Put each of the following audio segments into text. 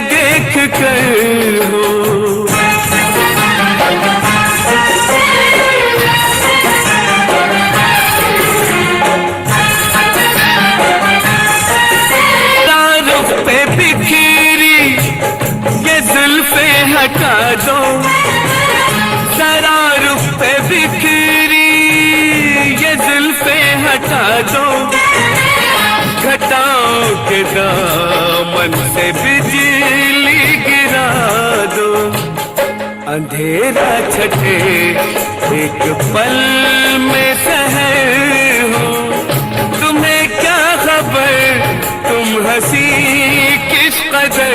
देख कर हो। तारुफ पे बिखरी ये जुल्फे हटा दो, तारुफ पे बिखरी ये जुल्फे हटा दो, घटाओं के दामन से बिजली गिरा दो। अंधेरा छठे एक पल में शहर हो, तुम्हें क्या खबर तुम हंसी किस कदर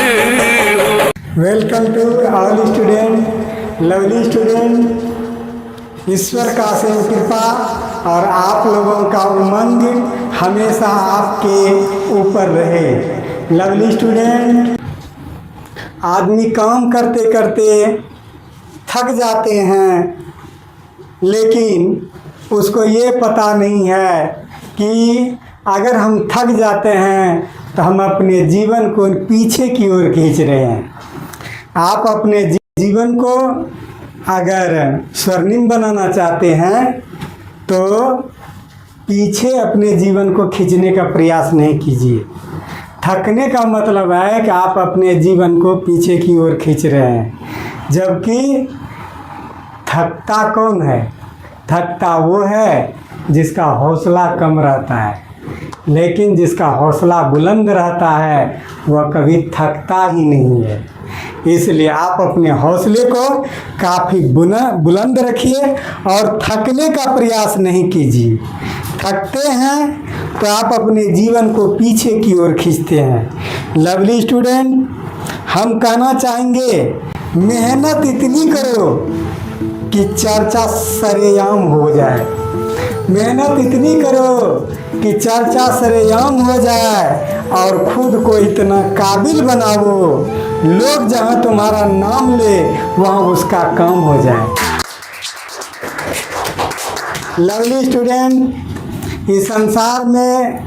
हो। Welcome to all student, lovely student. ईश्वर का असीम कृपा और आप लोगों का उमंग हमेशा आपके ऊपर रहे। लवली स्टूडेंट, आदमी काम करते करते थक जाते हैं, लेकिन उसको ये पता नहीं है कि अगर हम थक जाते हैं तो हम अपने जीवन को पीछे की ओर खींच रहे हैं। आप अपने जीवन को अगर स्वर्णिम बनाना चाहते हैं तो पीछे अपने जीवन को खींचने का प्रयास नहीं कीजिए। थकने का मतलब है कि आप अपने जीवन को पीछे की ओर खींच रहे हैं, जबकि थकता कौन है? थकता वो है जिसका हौसला कम रहता है, लेकिन जिसका हौसला बुलंद रहता है वह कभी थकता ही नहीं है। इसलिए आप अपने हौसले को काफ़ी बुलंद रखिए और थकने का प्रयास नहीं कीजिए। थकते हैं तो आप अपने जीवन को पीछे की ओर खींचते हैं। लवली स्टूडेंट, हम कहना चाहेंगे मेहनत इतनी करो कि चर्चा सरेआम हो जाए। मेहनत इतनी करो कि चर्चा सरेआम हो जाए और खुद को इतना काबिल बनाओ, लोग जहाँ तुम्हारा नाम ले वहाँ उसका काम हो जाए। लवली स्टूडेंट, इस संसार में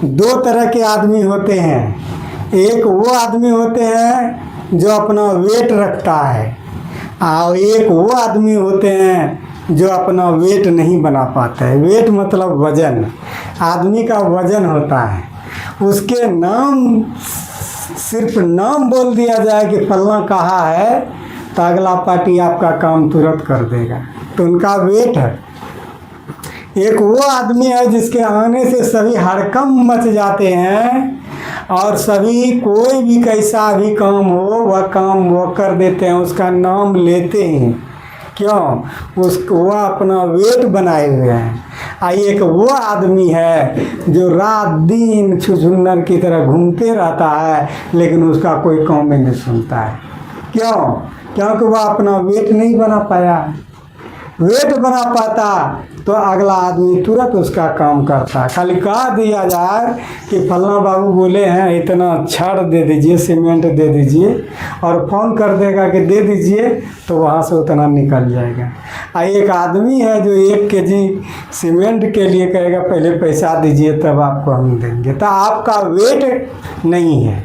दो तरह के आदमी होते हैं। एक वो आदमी होते हैं जो अपना वेट रखता है, और एक वो आदमी होते हैं जो अपना वेट नहीं बना पाते हैं। वेट मतलब वजन। आदमी का वजन होता है, उसके नाम, सिर्फ नाम बोल दिया जाए कि फलना कहा है तो अगला पार्टी आपका काम तुरंत कर देगा, तो उनका वेट है। एक वो आदमी है जिसके आने से सभी हड़कंप मच जाते हैं और सभी कोई भी कैसा भी काम हो वह काम वो कर देते हैं, उसका नाम लेते हैं। क्यों? उसको वह अपना वेट बनाए हुए हैं। एक वो आदमी है जो रात दिन छुछुन्नर की तरह घूमते रहता है, लेकिन उसका कोई काम ही नहीं सुनता है। क्यों? क्योंकि वह अपना वेट नहीं बना पाया। वेट बना पाता तो अगला आदमी तुरंत उसका काम करता। खाली कह दिया जाए कि फलना बाबू बोले हैं इतना छड़ दे दीजिए, सीमेंट दे दीजिए, और फ़ोन कर देगा कि दे दीजिए, तो वहाँ से उतना निकल जाएगा। एक आदमी है जो 1 केजी सीमेंट के लिए कहेगा पहले पैसा दीजिए तब आपको हम देंगे। तो आपका वेट नहीं है।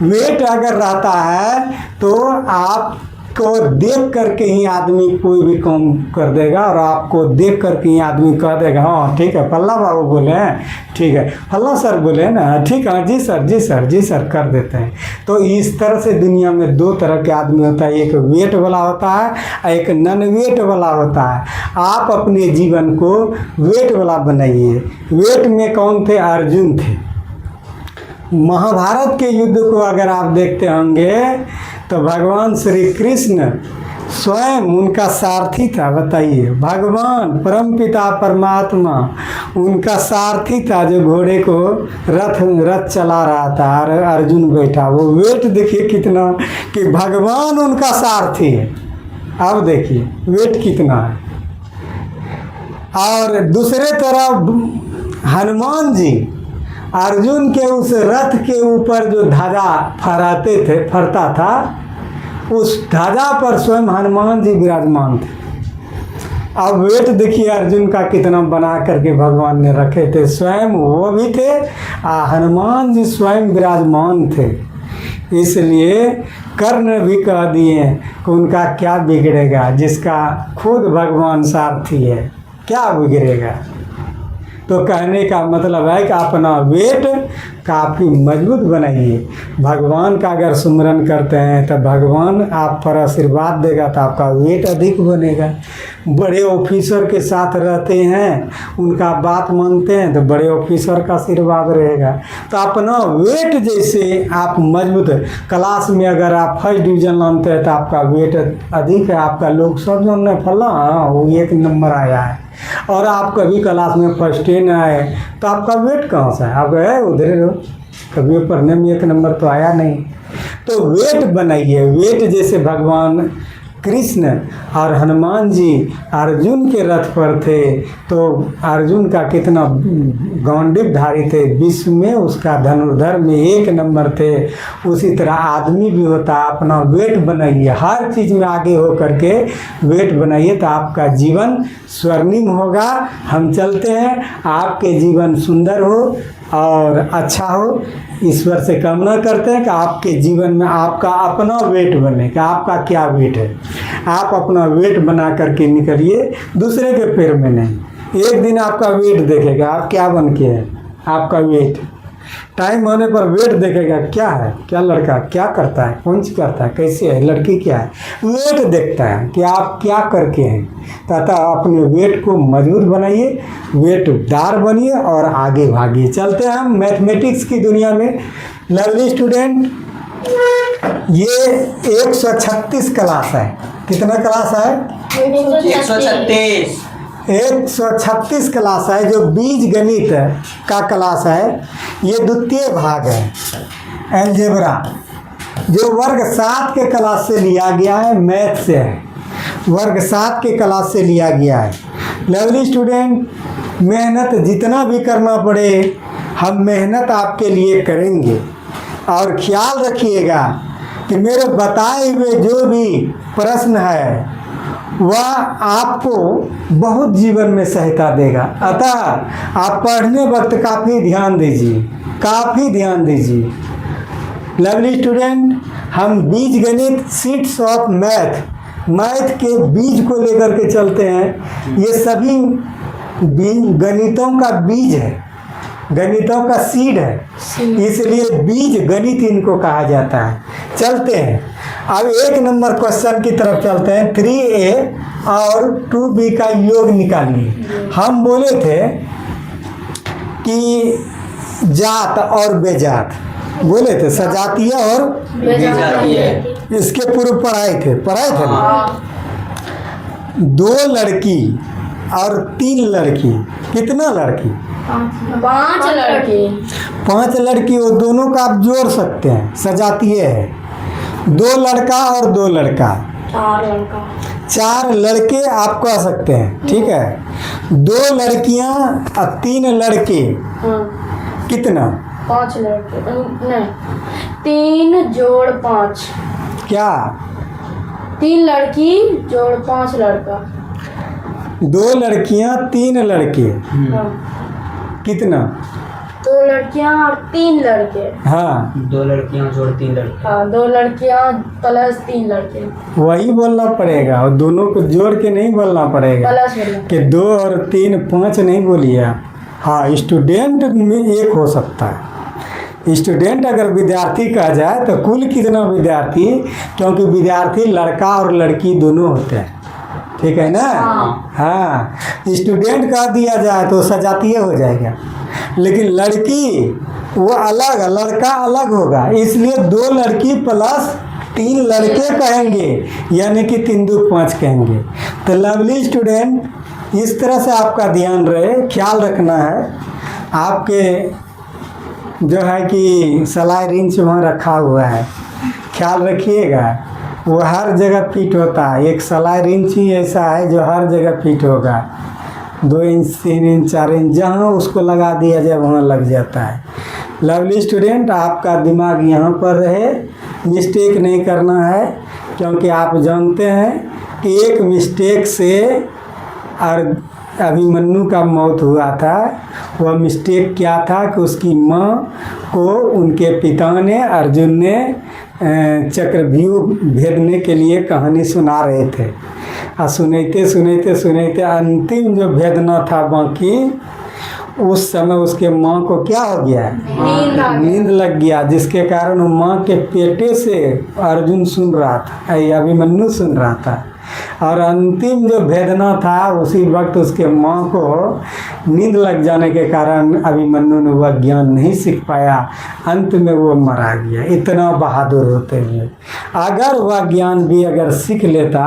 वेट अगर रहता है तो आप को देख करके ही आदमी कोई भी काम कर देगा, और आपको देख करके ही आदमी कह देगा हाँ ठीक है, फल्ला बाबू बोले हैं, ठीक है, फल्ला सर बोले हैं ना, ठीक है, जी सर जी सर जी सर, कर देते हैं। तो इस तरह से दुनिया में दो तरह के आदमी होता है, एक वेट वाला होता है और एक नॉन वेट वाला होता है। आप अपने जीवन को वेट वाला बनाइए। वेट में कौन थे? अर्जुन थे। महाभारत के युद्ध को अगर आप देखते होंगे तो भगवान श्री कृष्ण स्वयं उनका सारथी था। बताइए, भगवान परमपिता परमात्मा उनका सारथी था, जो घोड़े को रथ चला रहा था और अर्जुन बैठा। वो वेट देखिए कितना, कि भगवान उनका सारथी है। अब देखिए वेट कितना है। और दूसरे तरफ हनुमान जी अर्जुन के उस रथ के ऊपर जो ध्वजा फरता था, उस ध्वजा पर स्वयं हनुमान जी विराजमान थे। अब वेट देखिए अर्जुन का कितना बना करके भगवान ने रखे थे। स्वयं वो भी थे, हनुमान जी स्वयं विराजमान थे। इसलिए कर्ण भी कह दिए कि उनका क्या बिगड़ेगा, जिसका खुद भगवान सारथी है, क्या बिगड़ेगा। तो कहने का मतलब है कि अपना वेट काफ़ी मजबूत बनाइए। भगवान का अगर सुमिरन करते हैं तो भगवान आप पर आशीर्वाद देगा, तो आपका वेट अधिक बनेगा। बड़े ऑफिसर के साथ रहते हैं, उनका बात मानते हैं, तो बड़े ऑफिसर का आशीर्वाद रहेगा। तो अपना वेट जैसे आप मजबूत, क्लास में अगर आप फर्स्ट डिवीज़न लाते हैं तो आपका वेट अधिक है, आपका लोग सब जानने फला हाँ वो 1 नंबर आया है, और आप कभी क्लास में फर्स्ट न आए तो आपका वेट कहाँ से है, आप गए उधर हो, कभी पढ़ने में 1 नंबर तो आया नहीं। तो वेट बनाइए। वेट जैसे भगवान कृष्ण और हनुमान जी अर्जुन के रथ पर थे, तो अर्जुन का कितना गौंडिवधारी थे, विश्व में उसका धनुर्धर में 1 नंबर थे। उसी तरह आदमी भी होता है। अपना वेट बनाइए, हर चीज़ में आगे हो करके वेट बनाइए, तो आपका जीवन स्वर्णिम होगा। हम चलते हैं, आपके जीवन सुंदर हो और अच्छा हो। ईश्वर से कामना करते हैं कि आपके जीवन में आपका अपना वेट बने, कि आपका क्या वेट है। आप अपना वेट बना करके निकलिए, दूसरे के पैर में नहीं। एक दिन आपका वेट देखेगा आप क्या बन के है, आपका वेट टाइम होने पर वेट देखेगा क्या है, क्या लड़का क्या करता है, कौन सी करता है, कैसे है, लड़की क्या है। वेट देखता है कि आप क्या करके हैं। तथा अपने वेट को मजबूत बनाइए, वेटदार बनिए और आगे भागिए। चलते हैं हम मैथमेटिक्स की दुनिया में। लवली स्टूडेंट, ये 136 क्लास है। कितना क्लास है? 136। 136 क्लास है, जो बीज गणित का क्लास है। ये द्वितीय भाग है, अलजेब्रा, जो वर्ग 7 के क्लास से लिया गया है, मैथ से है, वर्ग 7 के क्लास से लिया गया है। लवली स्टूडेंट, मेहनत जितना भी करना पड़े हम मेहनत आपके लिए करेंगे, और ख्याल रखिएगा कि मेरे बताए हुए जो भी प्रश्न है वह आपको बहुत जीवन में सहायता देगा। अतः आप पढ़ने वक्त काफ़ी ध्यान दीजिए, काफ़ी ध्यान दीजिए। लवली स्टूडेंट, हम बीज गणित सीड्स ऑफ मैथ के बीज को लेकर के चलते हैं। ये सभी गणितों का बीज है, गणितों का सीड है, इसलिए बीज गणित इनको कहा जाता है। चलते हैं अब 1 नंबर क्वेश्चन की तरफ चलते हैं। 3a और 2b का योग निकालिए। हम बोले थे कि जात और बेजात, बोले थे सजातीय और बेजातीय। इसके पूर्व पढ़ाए थे ना। 2 लड़की और 3 लड़की, कितना लड़की? 5 लड़के। 5 लड़की, वो दोनों का आप जोड़ सकते हैं, सजातीय है। 2 लड़का और 2 लड़का, 4 लड़का। 4 लड़के आप कह सकते हैं, ठीक है। 2 लड़कियां और 3 लड़के, हाँ, कितना? 5 लड़के नहीं, 3 जोड़ 5। क्या? 3 लड़की जोड़ 5 लड़का। 2 लड़कियां 3 लड़के, हाँ, कितना? 2 लड़कियां और 3 लड़के। हाँ, 2 लड़कियां जोड़ 3 लड़के। हाँ, 2 लड़कियां प्लस 3 लड़के। वही बोलना पड़ेगा, और दोनों को जोड़ के नहीं बोलना पड़ेगा प्लस बोलना। कि 2 और 3 5 नहीं बोलिए आप। हाँ, स्टूडेंट में 1 हो सकता है। स्टूडेंट अगर विद्यार्थी कहा जाए तो कुल कितना विद्यार्थी, क्योंकि विद्यार्थी लड़का और लड़की दोनों होते हैं, ठीक है ना। हाँ, स्टूडेंट कह दिया जाए तो सजातीय हो जाएगा, लेकिन लड़की वो अलग, लड़का अलग होगा, इसलिए 2 लड़की प्लस 3 लड़के कहेंगे, यानी कि 3 2 5 कहेंगे। तो लवली स्टूडेंट, इस तरह से आपका ध्यान रहे, ख्याल रखना है। आपके जो है कि सलाई रिंच वहाँ रखा हुआ है, ख्याल रखिएगा, वो हर जगह फिट होता है। एक सलाई रिंच ही ऐसा है जो हर जगह फिट होगा, 2 इंच 3 इंच 4 इंच, जहाँ उसको लगा दिया जाए वहाँ लग जाता है। लवली स्टूडेंट, आपका दिमाग यहाँ पर रहे, मिस्टेक नहीं करना है, क्योंकि आप जानते हैं कि एक मिस्टेक से और अभिमन्यु का मौत हुआ था। वह मिस्टेक क्या था कि उसकी माँ को उनके पिता ने, अर्जुन ने चक्रव्यूह भेदने के लिए कहानी सुना रहे थे। और सुनते अंतिम जो भेदना था बाकी, उस समय उसके माँ को क्या हो गया, नींद लग गया, जिसके कारण वो माँ के पेटे से अर्जुन सुन रहा था, अभिमन्यु सुन रहा था। और अंतिम जो भेदना था उसी वक्त उसके माँ को नींद लग जाने के कारण अभिमन्यु ने वह ज्ञान नहीं सीख पाया, अंत में वो मारा गया। इतना बहादुर होते हुए अगर वह ज्ञान भी अगर सीख लेता,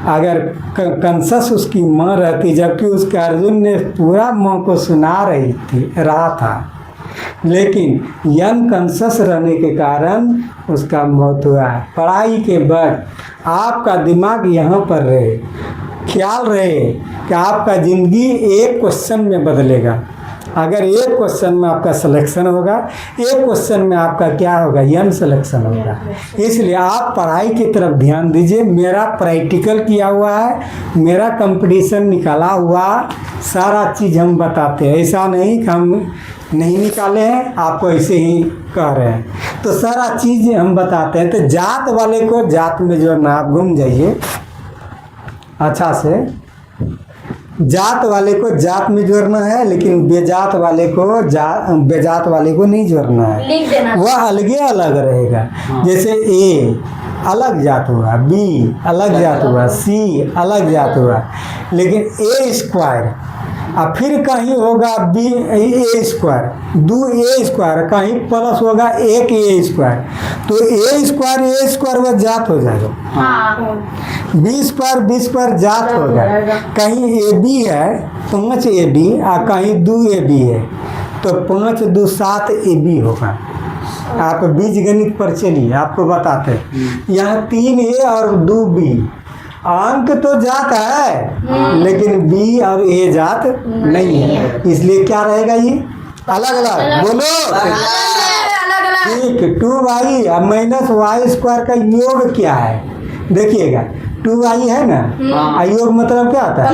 अगर कंसस उसकी माँ रहती, जबकि उसके अर्जुन ने पूरा माँ को सुना रहा था, लेकिन यंग कंसस रहने के कारण उसका मौत हुआ। पढ़ाई के बाद आपका दिमाग यहाँ पर रहे, ख्याल रहे कि आपका ज़िंदगी एक क्वेश्चन में बदलेगा। अगर एक क्वेश्चन में आपका सिलेक्शन होगा, एक क्वेश्चन में आपका क्या होगा, यन सिलेक्शन होगा। इसलिए आप पढ़ाई की तरफ ध्यान दीजिए। मेरा प्रैक्टिकल किया हुआ है, मेरा कंपटीशन निकाला हुआ, सारा चीज़ हम बताते हैं। ऐसा नहीं कि हम नहीं निकाले हैं, आपको ऐसे ही कह रहे हैं, तो सारा चीज़ हम बताते हैं। तो जात वाले को जात में जो ना आप घूम जाइए अच्छा से, जात वाले को जात में जोड़ना है, लेकिन बेजात वाले को बेजात वाले को नहीं जोड़ना है, लिख देना। वह अलगे अलग रहेगा। जैसे ए अलग जात हुआ, बी अलग जात हुआ, सी अलग जात हुआ, लेकिन ए स्क्वायर और फिर कहीं होगा बी ए स्क्वायर, 2a स्क्वायर, कहीं प्लस होगा 1a स्क्वायर, तो ए स्क्वायर वह जात हो जाएगा। बी स्क्वायर जात होगा। कहीं ए बी है 5ab और कहीं 2ab है, तो 5 2 7ab होगा। आप बीज गणित पर चलिए, आपको बताते हैं। यहाँ 3a और 2b अंक तो जात है, लेकिन बी और ए जात नहीं है, इसलिए क्या रहेगा ये अलग अलग। बोलो ठीक। 2y और माइनस वाई स्क्वायर का योग क्या है, देखिएगा 2y है ना, और योग मतलब क्या होता है,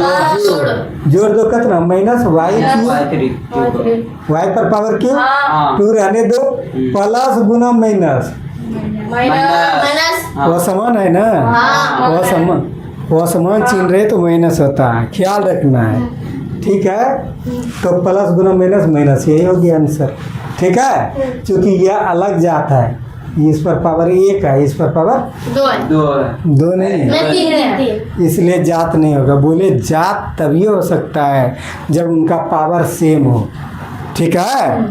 जोड़ दो कितना, माइनस वाई वाई पर पावर क्यों, 2 रहने दो, प्लस गुना माइनस, वह समान है ना, वह समान चिन्ह रहे तो माइनस होता है, ख्याल रखना है। ठीक है, तो प्लस गुना माइनस माइनस, यही हो गया आंसर। ठीक है, क्योंकि यह अलग जात है, इस पर पावर 1 है, इस पर पावर 2 नहीं है, इसलिए जात नहीं होगा। बोले जात तभी हो सकता है जब उनका पावर सेम हो। ठीक है,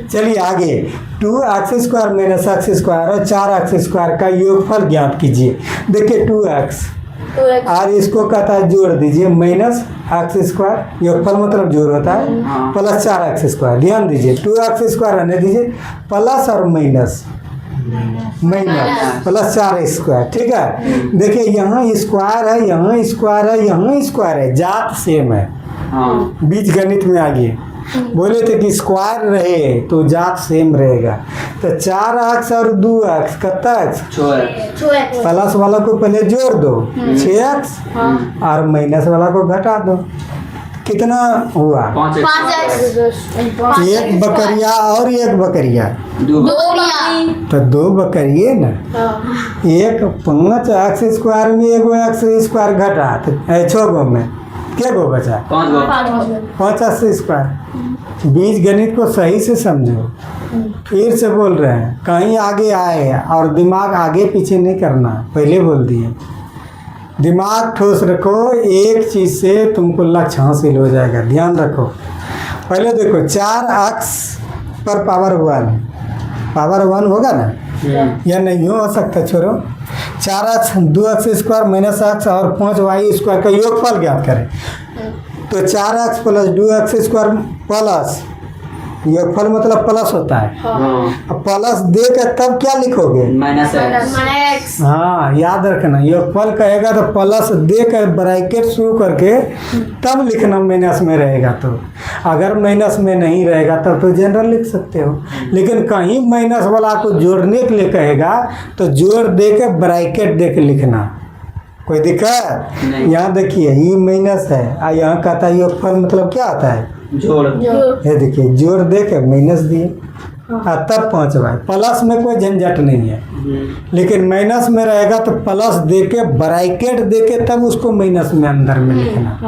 चलिए आगे। 2x² माइनस x² और 4x² का योगफल ज्ञात कीजिए। देखिए 2x और इसको कहता है जोड़ दीजिए, माइनस x², योगफल मतलब जोड़ होता है, प्लस 4x²। ध्यान दीजिए 2x² रहने दीजिए, प्लस और माइनस प्लस 4x²। ठीक है, देखिए यहाँ स्क्वायर है, यहाँ स्क्वायर है, यहाँ स्क्वायर है, जात सेम है। बीज गणित में आगे बोले थे कि स्क्वायर रहे तो जात सेम रहेगा। तो 4x और 2x कितना x, प्लस वाला को पहले जोड़ दो 6x और माइनस वाला को घटा दो, कितना हुआ 5x। एक बकरिया और एक बकरिया, तो 2 बकरिए ना। एक 5x² में एगो x² घटा, तो 6 गो में क्या गो बचा, 5x²। बीज गणित को सही से समझो, फिर से बोल रहे हैं, कहीं आगे आए और दिमाग आगे पीछे नहीं करना, पहले बोल दिए। दिमाग ठोस रखो, एक चीज़ से तुमको लक्ष्य हासिल हो जाएगा, ध्यान रखो। पहले देखो 4x पर पावर 1, पावर 1 होगा ना, या नहीं हो सकता, छोड़ो। 4x 2x² माइनस x और 5y² का योगफल ज्ञात करें। तो 4x प्लस 2x² प्लस, योगफल मतलब प्लस होता है, अब प्लस दे के तब क्या लिखोगे, माइनस। हाँ याद रखना, योगफल कहेगा तो प्लस दे कर ब्रैकेट शुरू करके तब लिखना, माइनस में रहेगा तो। अगर माइनस में नहीं रहेगा तब तो जनरल लिख सकते हो, लेकिन कहीं माइनस वाला को जोड़ने के लिए कहेगा तो जोड़ दे के ब्रैकेट दे के लिखना, कोई दिक्कत। यहाँ देखिए ये माइनस है और यहाँ कहता है योगफल मतलब क्या होता है, जोड़। ये देखिए जोड़ दे के माइनस दिए, और तब 5 है। प्लस में कोई झंझट नहीं है, लेकिन माइनस में रहेगा तो प्लस दे के ब्रैकेट दे के तब उसको माइनस में अंदर में लिखना।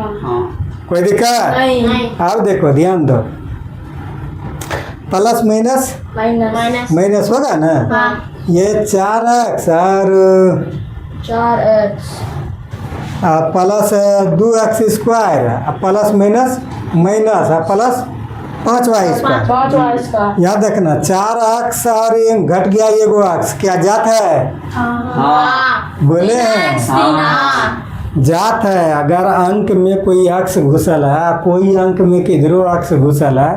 कोई दिक्कत? नहीं। अब देखो ध्यान दो, प्लस माइनस माइनस माइनस होगा ना। ये 4x और 4x plus 2x square plus minus minus plus 5y square. 5y का। याद रखना 4x और ये घट गया ये गो x, क्या जात है? बोले हैं जात है। अगर अंक में कोई अक्ष घुसल है, कोई अंक में किधरो अक्ष घुसल है,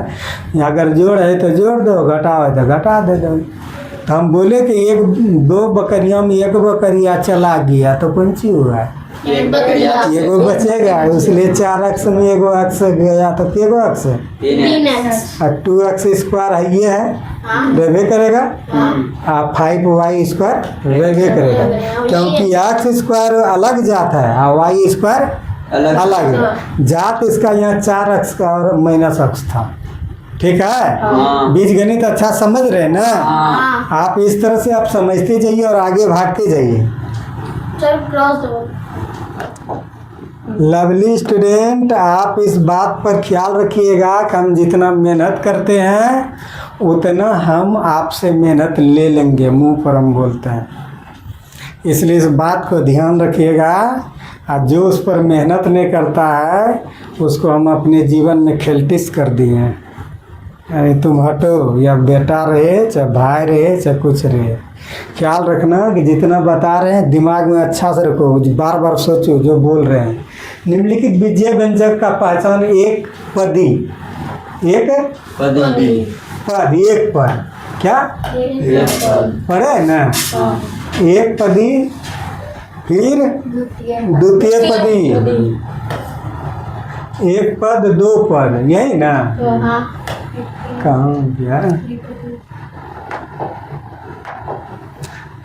अगर जोड़ है तो जोड़ दो, घटा है तो घटा दे दो। तो हम बोले कि 2 बकरियों में 1 बकरिया चला गया तो कौन सी हुआ? एगो बचेगा, इसलिए 4x में 1 अक्ष गया तो केगो अक्ष? 3x। और 2x स्क्वायर है ये है, रहबे करेगा। 5y स्क्वायर रहबे करेगा, क्योंकि x स्क्वायर अलग जाता है और y स्क्वायर अलग जात। इसका यहाँ 4x का और माइनस x था। ठीक है, बीज गणित अच्छा समझ रहे ना आप? इस तरह से आप समझते जाइए और आगे भागते जाइए। चल क्रॉस दो। लवली स्टूडेंट, आप इस बात पर ख्याल रखिएगा कि हम जितना मेहनत करते हैं उतना हम आपसे मेहनत ले लेंगे, मुंह पर हम बोलते हैं। इसलिए इस बात को ध्यान रखिएगा। और जो उस पर मेहनत नहीं करता है उसको हम अपने जीवन में खेलटिस कर दिए हैं। अरे तुम हटो, या बेटा रहे चाहे भाई रहे चाहे कुछ रहे, ख्याल रखना कि जितना बता रहे हैं दिमाग में अच्छा से रखो, बार बार सोचो जो बोल रहे हैं। निम्नलिखित विजय व्यंजक का पहचान एक पद, क्या पढ़े ना? एक पदी, फिर द्वितीय पदी, एक पद 2 पद, यही ना? कहाँ गया?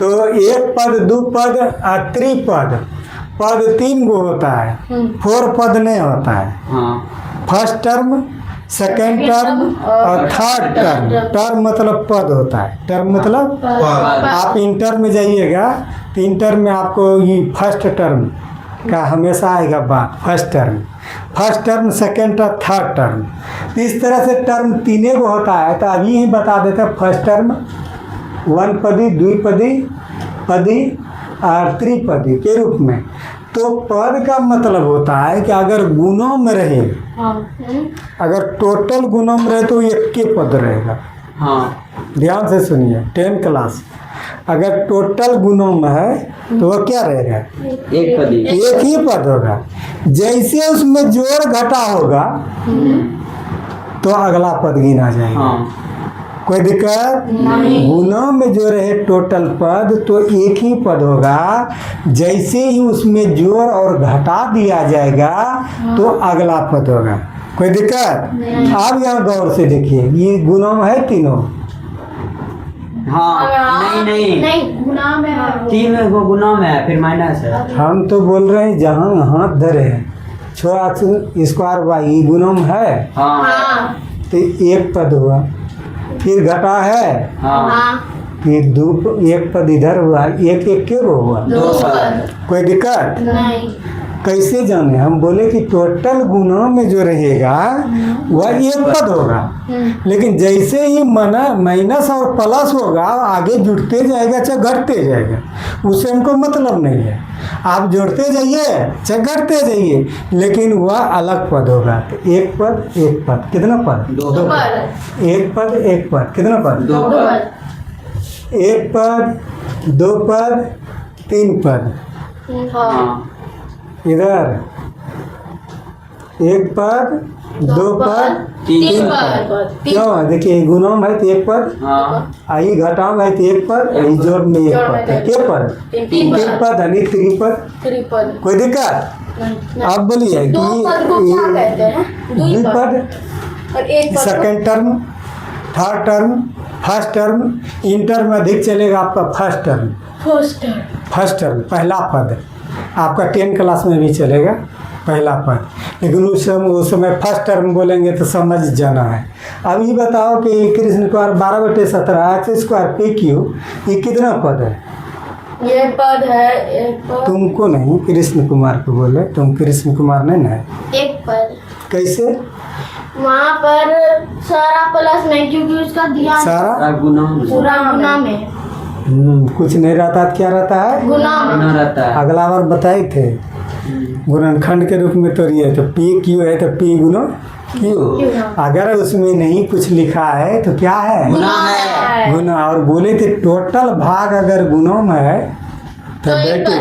तो एक पद 2 पद और त्रिपद। पद 3 गो होता है, 4 पद नहीं होता है। फर्स्ट टर्म, सेकेंड टर्म और थर्ड टर्म। टर्म मतलब पद होता है, टर्म मतलब आप इंटर में जाइएगा तो इंटर में आपको ये फर्स्ट टर्म का हमेशा आएगा बात। First term second term third term. इस तरह से टर्म 3 को होता है। तो अभी ही बता देते हैं, फर्स्ट टर्म 1 पदी, 2 पदी, पदी और त्रिपदी के रूप में। तो पद का मतलब होता है कि अगर गुणों में रहे, अगर टोटल गुणों में रहे तो 1 के पद रहेगा। ध्यान से सुनिए, 10 क्लास। अगर टोटल गुणों में है तो वह क्या रहेगा? एक ही पद होगा। जैसे उसमें जोड़ घटा होगा तो अगला पद गिना जाएगा। कोई दिक्कत? गुणों में जो रहे टोटल पद तो एक ही पद होगा। जैसे ही उसमें जोड़ और घटा दिया जाएगा तो अगला पद होगा। कोई दिक्कत? आप यहाँ गौर से देखिए, ये गुणों में है तीनों। नहीं गुना में है। 3 वो गुना में है, फिर माइनस है। हम तो बोल रहे हैं जहाँ हाथ धरे हैं 6x स्क्वायर वाई गुणों में है तो 1 पद हुआ, फिर घटा है, फिर 2 1 पद इधर हुआ, 1 1 के हुआ। 2 पद। कोई दिक्कत? नहीं। कैसे जाने? हम बोले कि टोटल गुणों में जो रहेगा वह 1 पद होगा, लेकिन जैसे ही माइनस और प्लस होगा आगे जुड़ते जाएगा चाहे घटते जाएगा, उससे हमको मतलब नहीं है। आप जोड़ते जाइए चाहे घटते जाइए, लेकिन वह अलग पद होगा। तो 1 पद 1 पद, कितना पद? 2 पद। 1 पद 1 पद, कितना पद? 2 पद। 1 पद 2 पद 3 पद। इधर 1 पद 2 पद 3 पद। क्यों? देखिए गुणों में है तो 1 पद, आई घटाओ है तो 1 पद, आई जोड़ में 1 पद, के पद? 3 पद यानी त्रिपद। कोई दिक्कत? आप बोलिए कि 2 पद को क्या कहते हैं? 2 द्विपद, और 1 पद second term, third term, first term. Inter में अधिक चलेगा आपका फर्स्ट टर्म। फर्स्ट टर्म पहला पद आपका 10 क्लास में भी चलेगा। पहला पद, लेकिन उस समय फर्स्ट टर्म बोलेंगे तो समझ जाना है। अब ये बताओ कि कृष्ण कुमार 12/17 x² PQ ये कितना पद है? ये पद है, एक पद। तुमको नहीं, कृष्ण कुमार को बोले, तुम कृष्ण कुमार नहीं ना? एक पर कैसे वहाँ पर सारा प्लस नहीं, क्योंकि उसका ध्यान सारा? गुना पूरा गुना में कुछ नहीं रहता तो क्या रहता है? गुना में। गुना रहता है। अगला बार बताए थे गुणनखंड के रूप में तो ये तो PQ है तो P गुना Q। अगर उसमें नहीं कुछ लिखा है तो क्या है? गुना है। गुना। और बोले थे टोटल भाग अगर गुणों में है तो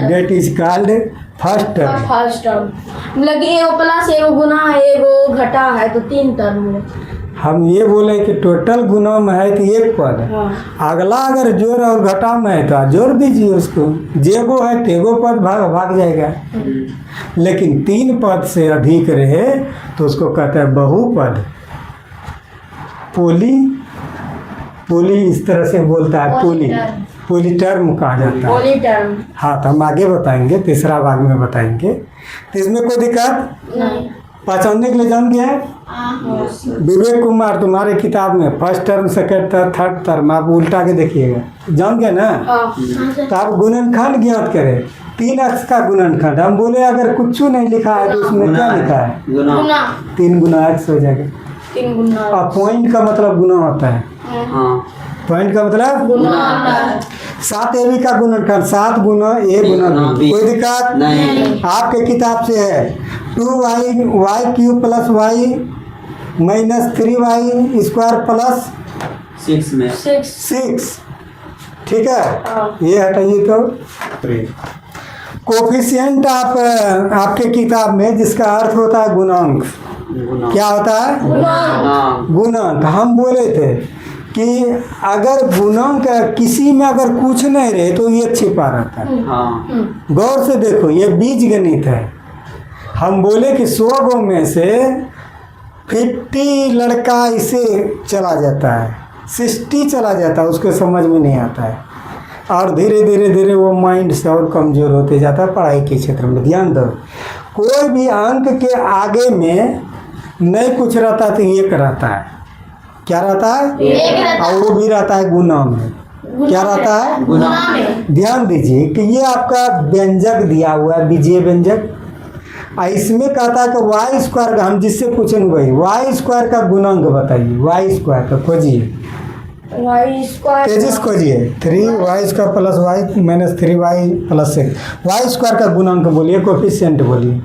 that is called first term. First term मतलब कि एगो प्लस एगो गुना है, एगो घटा है, तो 3 टर्म है। हम ये बोले कि टोटल गुणों में है तो एक पद है। हाँ। अगला अगर जोड़ और घटा में है तो आप जोड़ दीजिए उसको, जेगो है तेगो पद भाग जाएगा। लेकिन 3 पद से अधिक रहे तो उसको कहते हैं बहुपद। पोली इस तरह से बोलता है, पोलीटर्म कहा जाता है। Only term. हाँ तो हम आगे बताएंगे, तीसरा भाग में बताएंगे। तो इसमें कोई दिक्कत नहीं। पहचानने के लिए जान गया है? विवेक कुमार तुम्हारे किताब में first term, second term, third term आप उल्टा के देखिएगा, जान गए ना? तो आप गुणनखंड ज्ञात करें, 3 अक्ष का गुणनखंड। हम बोले अगर कुछ नहीं लिखा है तो उसमें क्या लिखा है? गुना। गुना 3 गुना x हो जाएगा। 3 गुना। और पॉइंट का मतलब गुना होता है। हाँ। पॉइंट का मतलब गुना। 7 AB का गुणनखंड 7 गुना A गुना B। कोई दिक्कत नहीं। आपके किताब से है 2y³ + y - 3y² + 6 में 6। ठीक है, हाँ। ये हटाइए तो कोफिशिएंट आपके किताब में जिसका अर्थ होता है गुणांक, गुना। क्या होता है? हाँ। गुणांक। हम बोले थे कि अगर गुणांक किसी में अगर कुछ नहीं रहे तो ये छिपा रहता है। हाँ। गौर से देखो, ये बीज गणित है। हम बोले कि 100 गो में से 50 लड़का इसे चला जाता है, 60 चला जाता है, उसको समझ में नहीं आता है, और धीरे धीरे वो माइंड से और कमज़ोर होते जाता है पढ़ाई के क्षेत्र में। ध्यान दो, कोई भी अंक के आगे में नहीं कुछ रहता तो एक रहता है। क्या रहता है? एक रहता और वो भी रहता है गुना में। क्या रहता है? गुना। में। ध्यान दीजिए कि ये आपका व्यंजक दिया हुआ है, बीजीय व्यंजक। इसमें कहता है कि y² का, हम जिससे पूछेंगे वही y² का गुणांक बताइए। y² का खोजिए, y² तेजिस खोजिए। 3y² + y - 3y + 6 y² का गुणांक बोलिए, कोफिशिएंट बोलिए।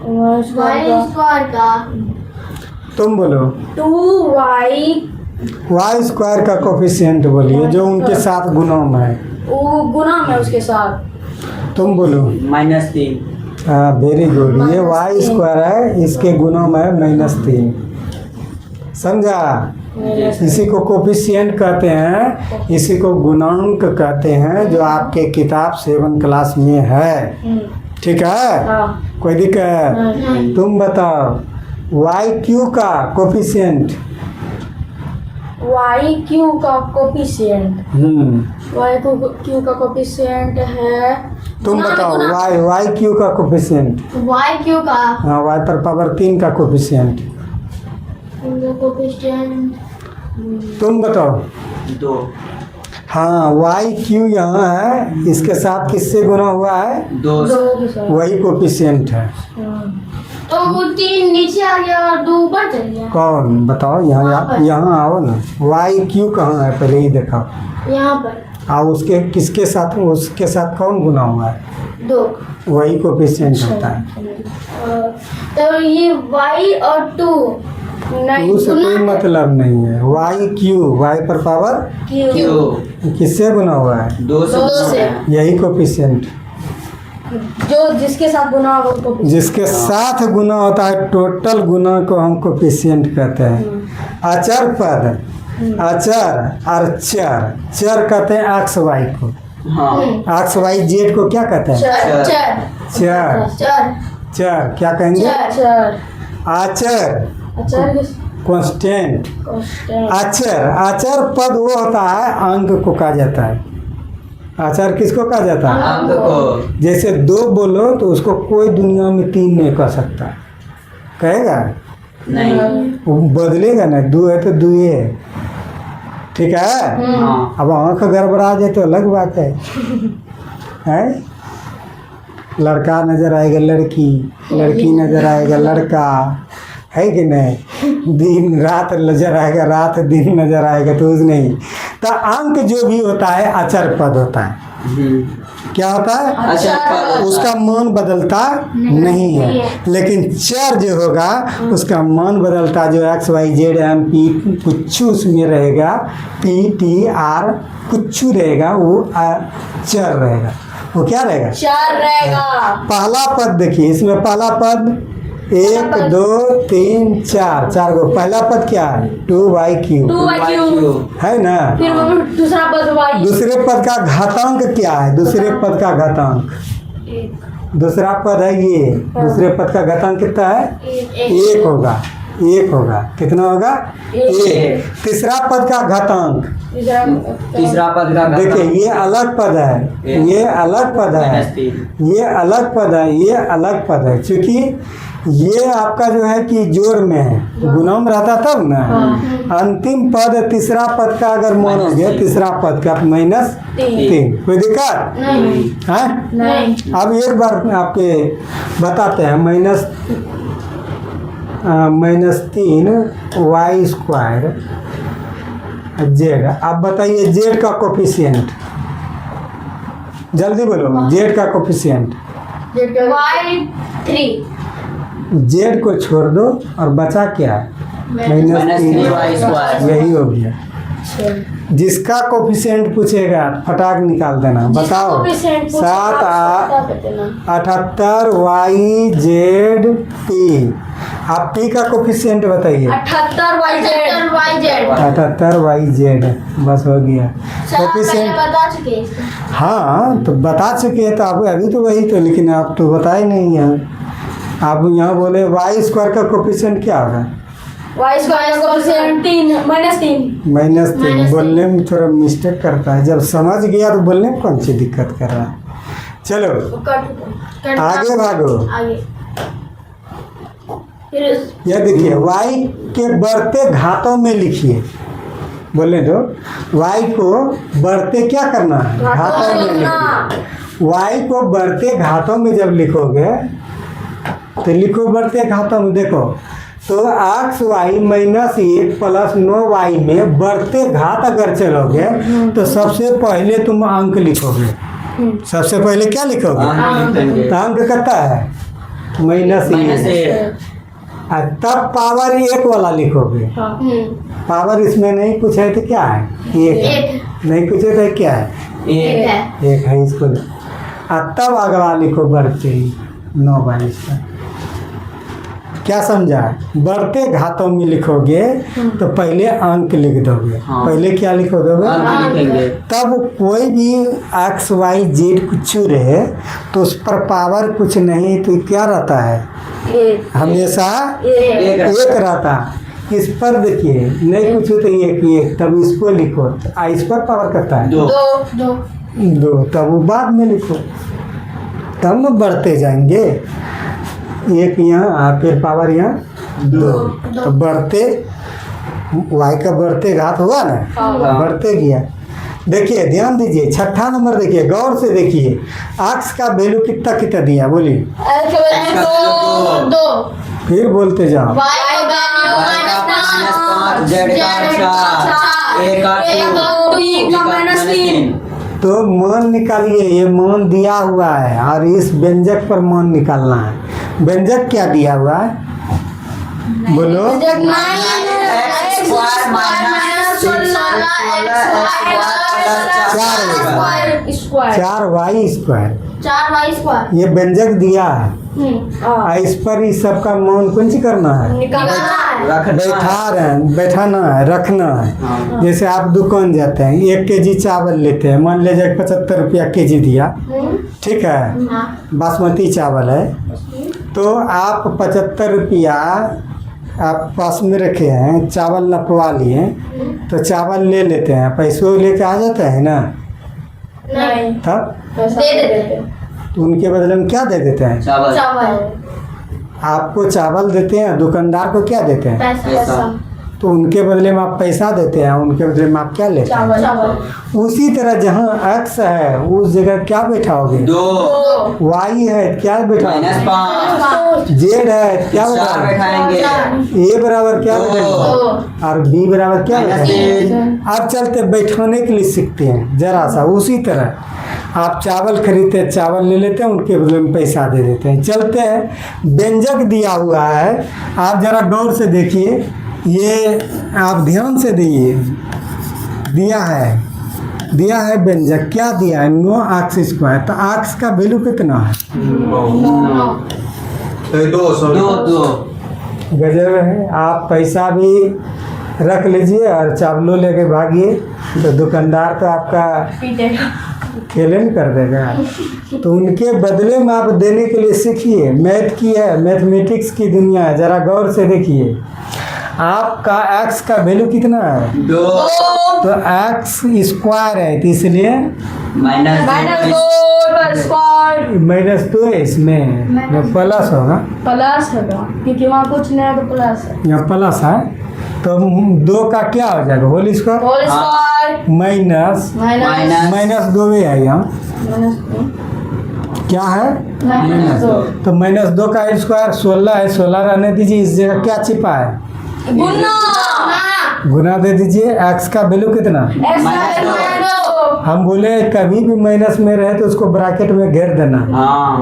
y² का तुम बोलो 2y y² का कोफिशिएंट बोलिए जो उनके साथ गुणों में है। वो गुना में उसके साथ। तुम बोलो। -3। हाँ, वेरी गुड। ये y² है, इसके गुणों में है -3। समझा? इसी को कोफिशिएंट कहते हैं, इसी को गुणांक कहते हैं, जो आपके किताब 7 क्लास में है। ठीक है, हाँ। कोई दिक्कत? तुम बताओ YQ का कोफिशिएंट। yq का कोफिशिएंट yq का कोफिशिएंट है। तुम बताओ YQ का कोफिशिएंट। yq का हाँ, y पर पावर 3 का कोफिशिएंट। कोफिशिएंट तुम बताओ। 2। हाँ, YQ यहाँ है, इसके साथ किससे गुना हुआ है? 2। वही कोफिशिएंट है। तो वो 3 नीचे आ गया और 2 ऊपर चल गया। कौन? बताओ। यहाँ आओ ना। YQ कहाँ है पहले ही दिखाओ। यहाँ पर और उसके किसके साथ, उसके साथ कौन गुना हुआ है? 2। वही कोफिशिएंट होता है। तो ये y और 2 2 से कोई मतलब नहीं है। YQ y पर पावर q किससे गुना हुआ है? 2 से। यही कोफिशिएंट। जो जिसके साथ गुना होगा उसको जिसके साथ गुना होता है, टोटल गुना को हम कोफिशिएंट कहते हैं। अचर पद, अचर और चर। चर कहते हैं x y को। हाँ। x y z को क्या कहते हैं? चर चर। चर चर क्या कहेंगे? अचर आचर, अचर कांस्टेंट। अचर, अचर पद वो होता है अंक को कहा जाता है। अचर किसको कहा जाता है? अंक को। जैसे 2 बोलो तो उसको कोई दुनिया में 3 नहीं कह सकता, कहेगा? नहीं। वो बदलेगा ना, 2 है तो 2 है, ठीक है? हाँ। अब आँख गड़बड़ा जाए तो अलग बात है, हैं? लड़का नजर आएगा लड़की, लड़की नजर आएगा लड़का, है कि नहीं? दिन रात नजर आएगा, रात दिन नजर आएगा, तो उस नहीं। तो अंक जो भी होता है अचर पद होता है। क्या होता है? अचर पद। उसका मान बदलता नहीं है, लेकिन चर जो होगा उसका मान बदलता, जो X Y Z M P कुछ उसमें रहेगा, पी टी आर कुछ रहेगा, वो चर रहेगा। वो क्या रहेगा? 4 रहेगा। पहला पद देखिए, इसमें पहला पद 1 2 3 4, 4 गो। पहला पद क्या है? 2y³ 2y³ है ना? फिर वो दूसरा पद y। दूसरे पद का घातांक क्या है? दूसरे पद का घातांक, दूसरा पद है ये, दूसरे पद का घातांक कितना है? 1 होगा, 1 होगा। कितना होगा? 1। तीसरा पद का घातांक, तीसरा पद का देखिए ये अलग पद है, ये अलग पद है, ये अलग पद है, ये अलग पद है। क्योंकि ये आपका जो है कि जोड़ में है, गुणा में रहता तब ना। अंतिम पद तीसरा पद का अगर मान हो गया, तीसरा पद का -3, कोई दिक्कत नहीं। है? नहीं। अब एक बार आपके बताते हैं, -3y² जेड। अब बताइए जेड का कोफिशिएंट, जल्दी बोलो, जेड का कोफिशिएंट। y3 जेड को छोड़ दो और बचा क्या है? -3y²। यही हो गया। जिसका कोफिशिएंट पूछेगा फटाक निकाल देना, बताओ। 7 78 yz आप पी का कोफिशिएंट बताइए। 78 yz 78 yz, बस हो गया पहले कोफिशिएंट। बता चुके हैं इसको। हाँ तो बता चुके हैं, तो आप अभी तो वही तो, लेकिन आप तो बताए नहीं हैं। आप यहाँ बोले y² का कोफिशिएंट क्या होगा? y² का कोफिशिएंट 3 -3। -3। बोलने में थोड़ा मिस्टेक करता है, जब समझ गया तो बोलने में कौन सी दिक्कत कर रहा है। चलो आगे भागो। आगे फिर यह देखिए y के बढ़ते घातों में लिखिए, बोले तो y को बढ़ते क्या करना है? घातों में लिखिए। y को बढ़ते घातों में जब लिखोगे तो लिखो बढ़ते घातों में, देखो तो x y -1 + 9y में बढ़ते घात अगर चलोगे तो सबसे पहले तुम अंक लिखोगे। सबसे पहले क्या लिखोगे? तो अंक कितना है? -1। तब पावर 1 वाला लिखोगे। पावर इसमें नहीं कुछ है तो क्या है? 1 नहीं कुछ है तो क्या है? 1 है, इसको तब अगला लिखो बढ़ते 9/22। क्या समझा? बढ़ते घातों में लिखोगे तो पहले अंक लिख दोगे। हाँ। पहले क्या लिखो दोगे? लिखेंगे। तब कोई भी x y z कुछ रहे तो उस पर पावर कुछ नहीं तो क्या रहता है? हमेशा 1 रहता। इस पर देखिए नहीं कुछ तो 1, तब इसको लिखो। इस पर पावर करता है 2, तब वो बाद में लिखो, तब न बढ़ते जाएंगे। 1 यहाँ, फिर पावर यहाँ 2, तो बढ़ते y का बढ़ते घात हुआ ना, बढ़ते गया। देखिए ध्यान दीजिए, 6ठा नंबर देखिए, गौर से देखिए। x का वैल्यू कितना दिया? बोलिए। 2 फिर बोलते जाओ। y का -5 z का 4 a का 2 तो मान निकालिए, ये मान दिया हुआ है और इस व्यंजक पर मान निकालना है। व्यंजक क्या दिया हुआ है? बोलो। चार वाई स्क्वायर ये व्यंजक दिया है। इस पर इस सबका मान कुछ करना है, बैठाना है, रखना है। जैसे आप दुकान जाते हैं, 1 kg चावल लेते हैं, मान लीजिए 75 रुपया kg दिया, ठीक है, बासमती चावल है, तो आप 75 रुपया आप पास में रखे हैं, चावल नपवा लिए, तो चावल ले लेते हैं, पैसों लेके आ जाते हैं ना, नहीं तब पैसा दे दे देते। तो उनके बदले में क्या दे देते हैं? चावल चावल आपको चावल देते हैं, दुकानदार को क्या देते हैं? पैसा तो उनके बदले में आप पैसा देते हैं, उनके बदले में आप क्या लेते हैं? चावल चावल उसी तरह जहाँ एक्स है उस जगह क्या बैठाओगे? 2 वाई है क्या बैठाओगे? -5 जेड है क्या 4 बैठाओगे? बैठाएंगे ए बराबर क्या दो। बैठाएंगे? और बी बराबर क्या बैठाएंगे? -3 अब चलते बैठाने के लिए सीखते हैं जरा सा। उसी तरह आप चावल खरीदते हैं, चावल ले लेते हैं, उनके बदले में पैसा दे देते हैं। चलते हैं, व्यंजक दिया हुआ है, आप जरा गौर से देखिए, ये आप ध्यान से दिए, दिया है व्यंजक, क्या दिया है? 9 आक्स स्क्वायर। तो आक्स का वैल्यू कितना है? 2 गजब है। आप पैसा भी रख लीजिए और चावलों लेके भागिए, तो दुकानदार तो आपका पीटेगा। खेले नहीं कर देगा। तो उनके बदले में आप देने के लिए सीखिए। मैथ की है, मैथमेटिक्स की दुनिया है, जरा गौर से देखिए। आपका एक्स का वैल्यू कितना है? 2 तो एक्स स्क्वायर है, तो इसलिए -2 -2 है, इसमें प्लस होगा, प्लस होगा क्योंकि वहाँ कुछ नहीं है तो प्लस है। यहाँ प्लस है, तो 2 का क्या हो जाएगा? Whole square whole square minus -2 है यहाँ, क्या है? -2 तो -2 का स्क्वायर 16 है, 16 रहने दीजिए। इस जगह क्या छिपा है? गुना गुना दे दीजिए। एक्स का वैल्यू कितना? एक्स का वैल्यू हम बोले कभी भी माइनस में रहे तो उसको ब्रैकेट में घेर देना, हाँ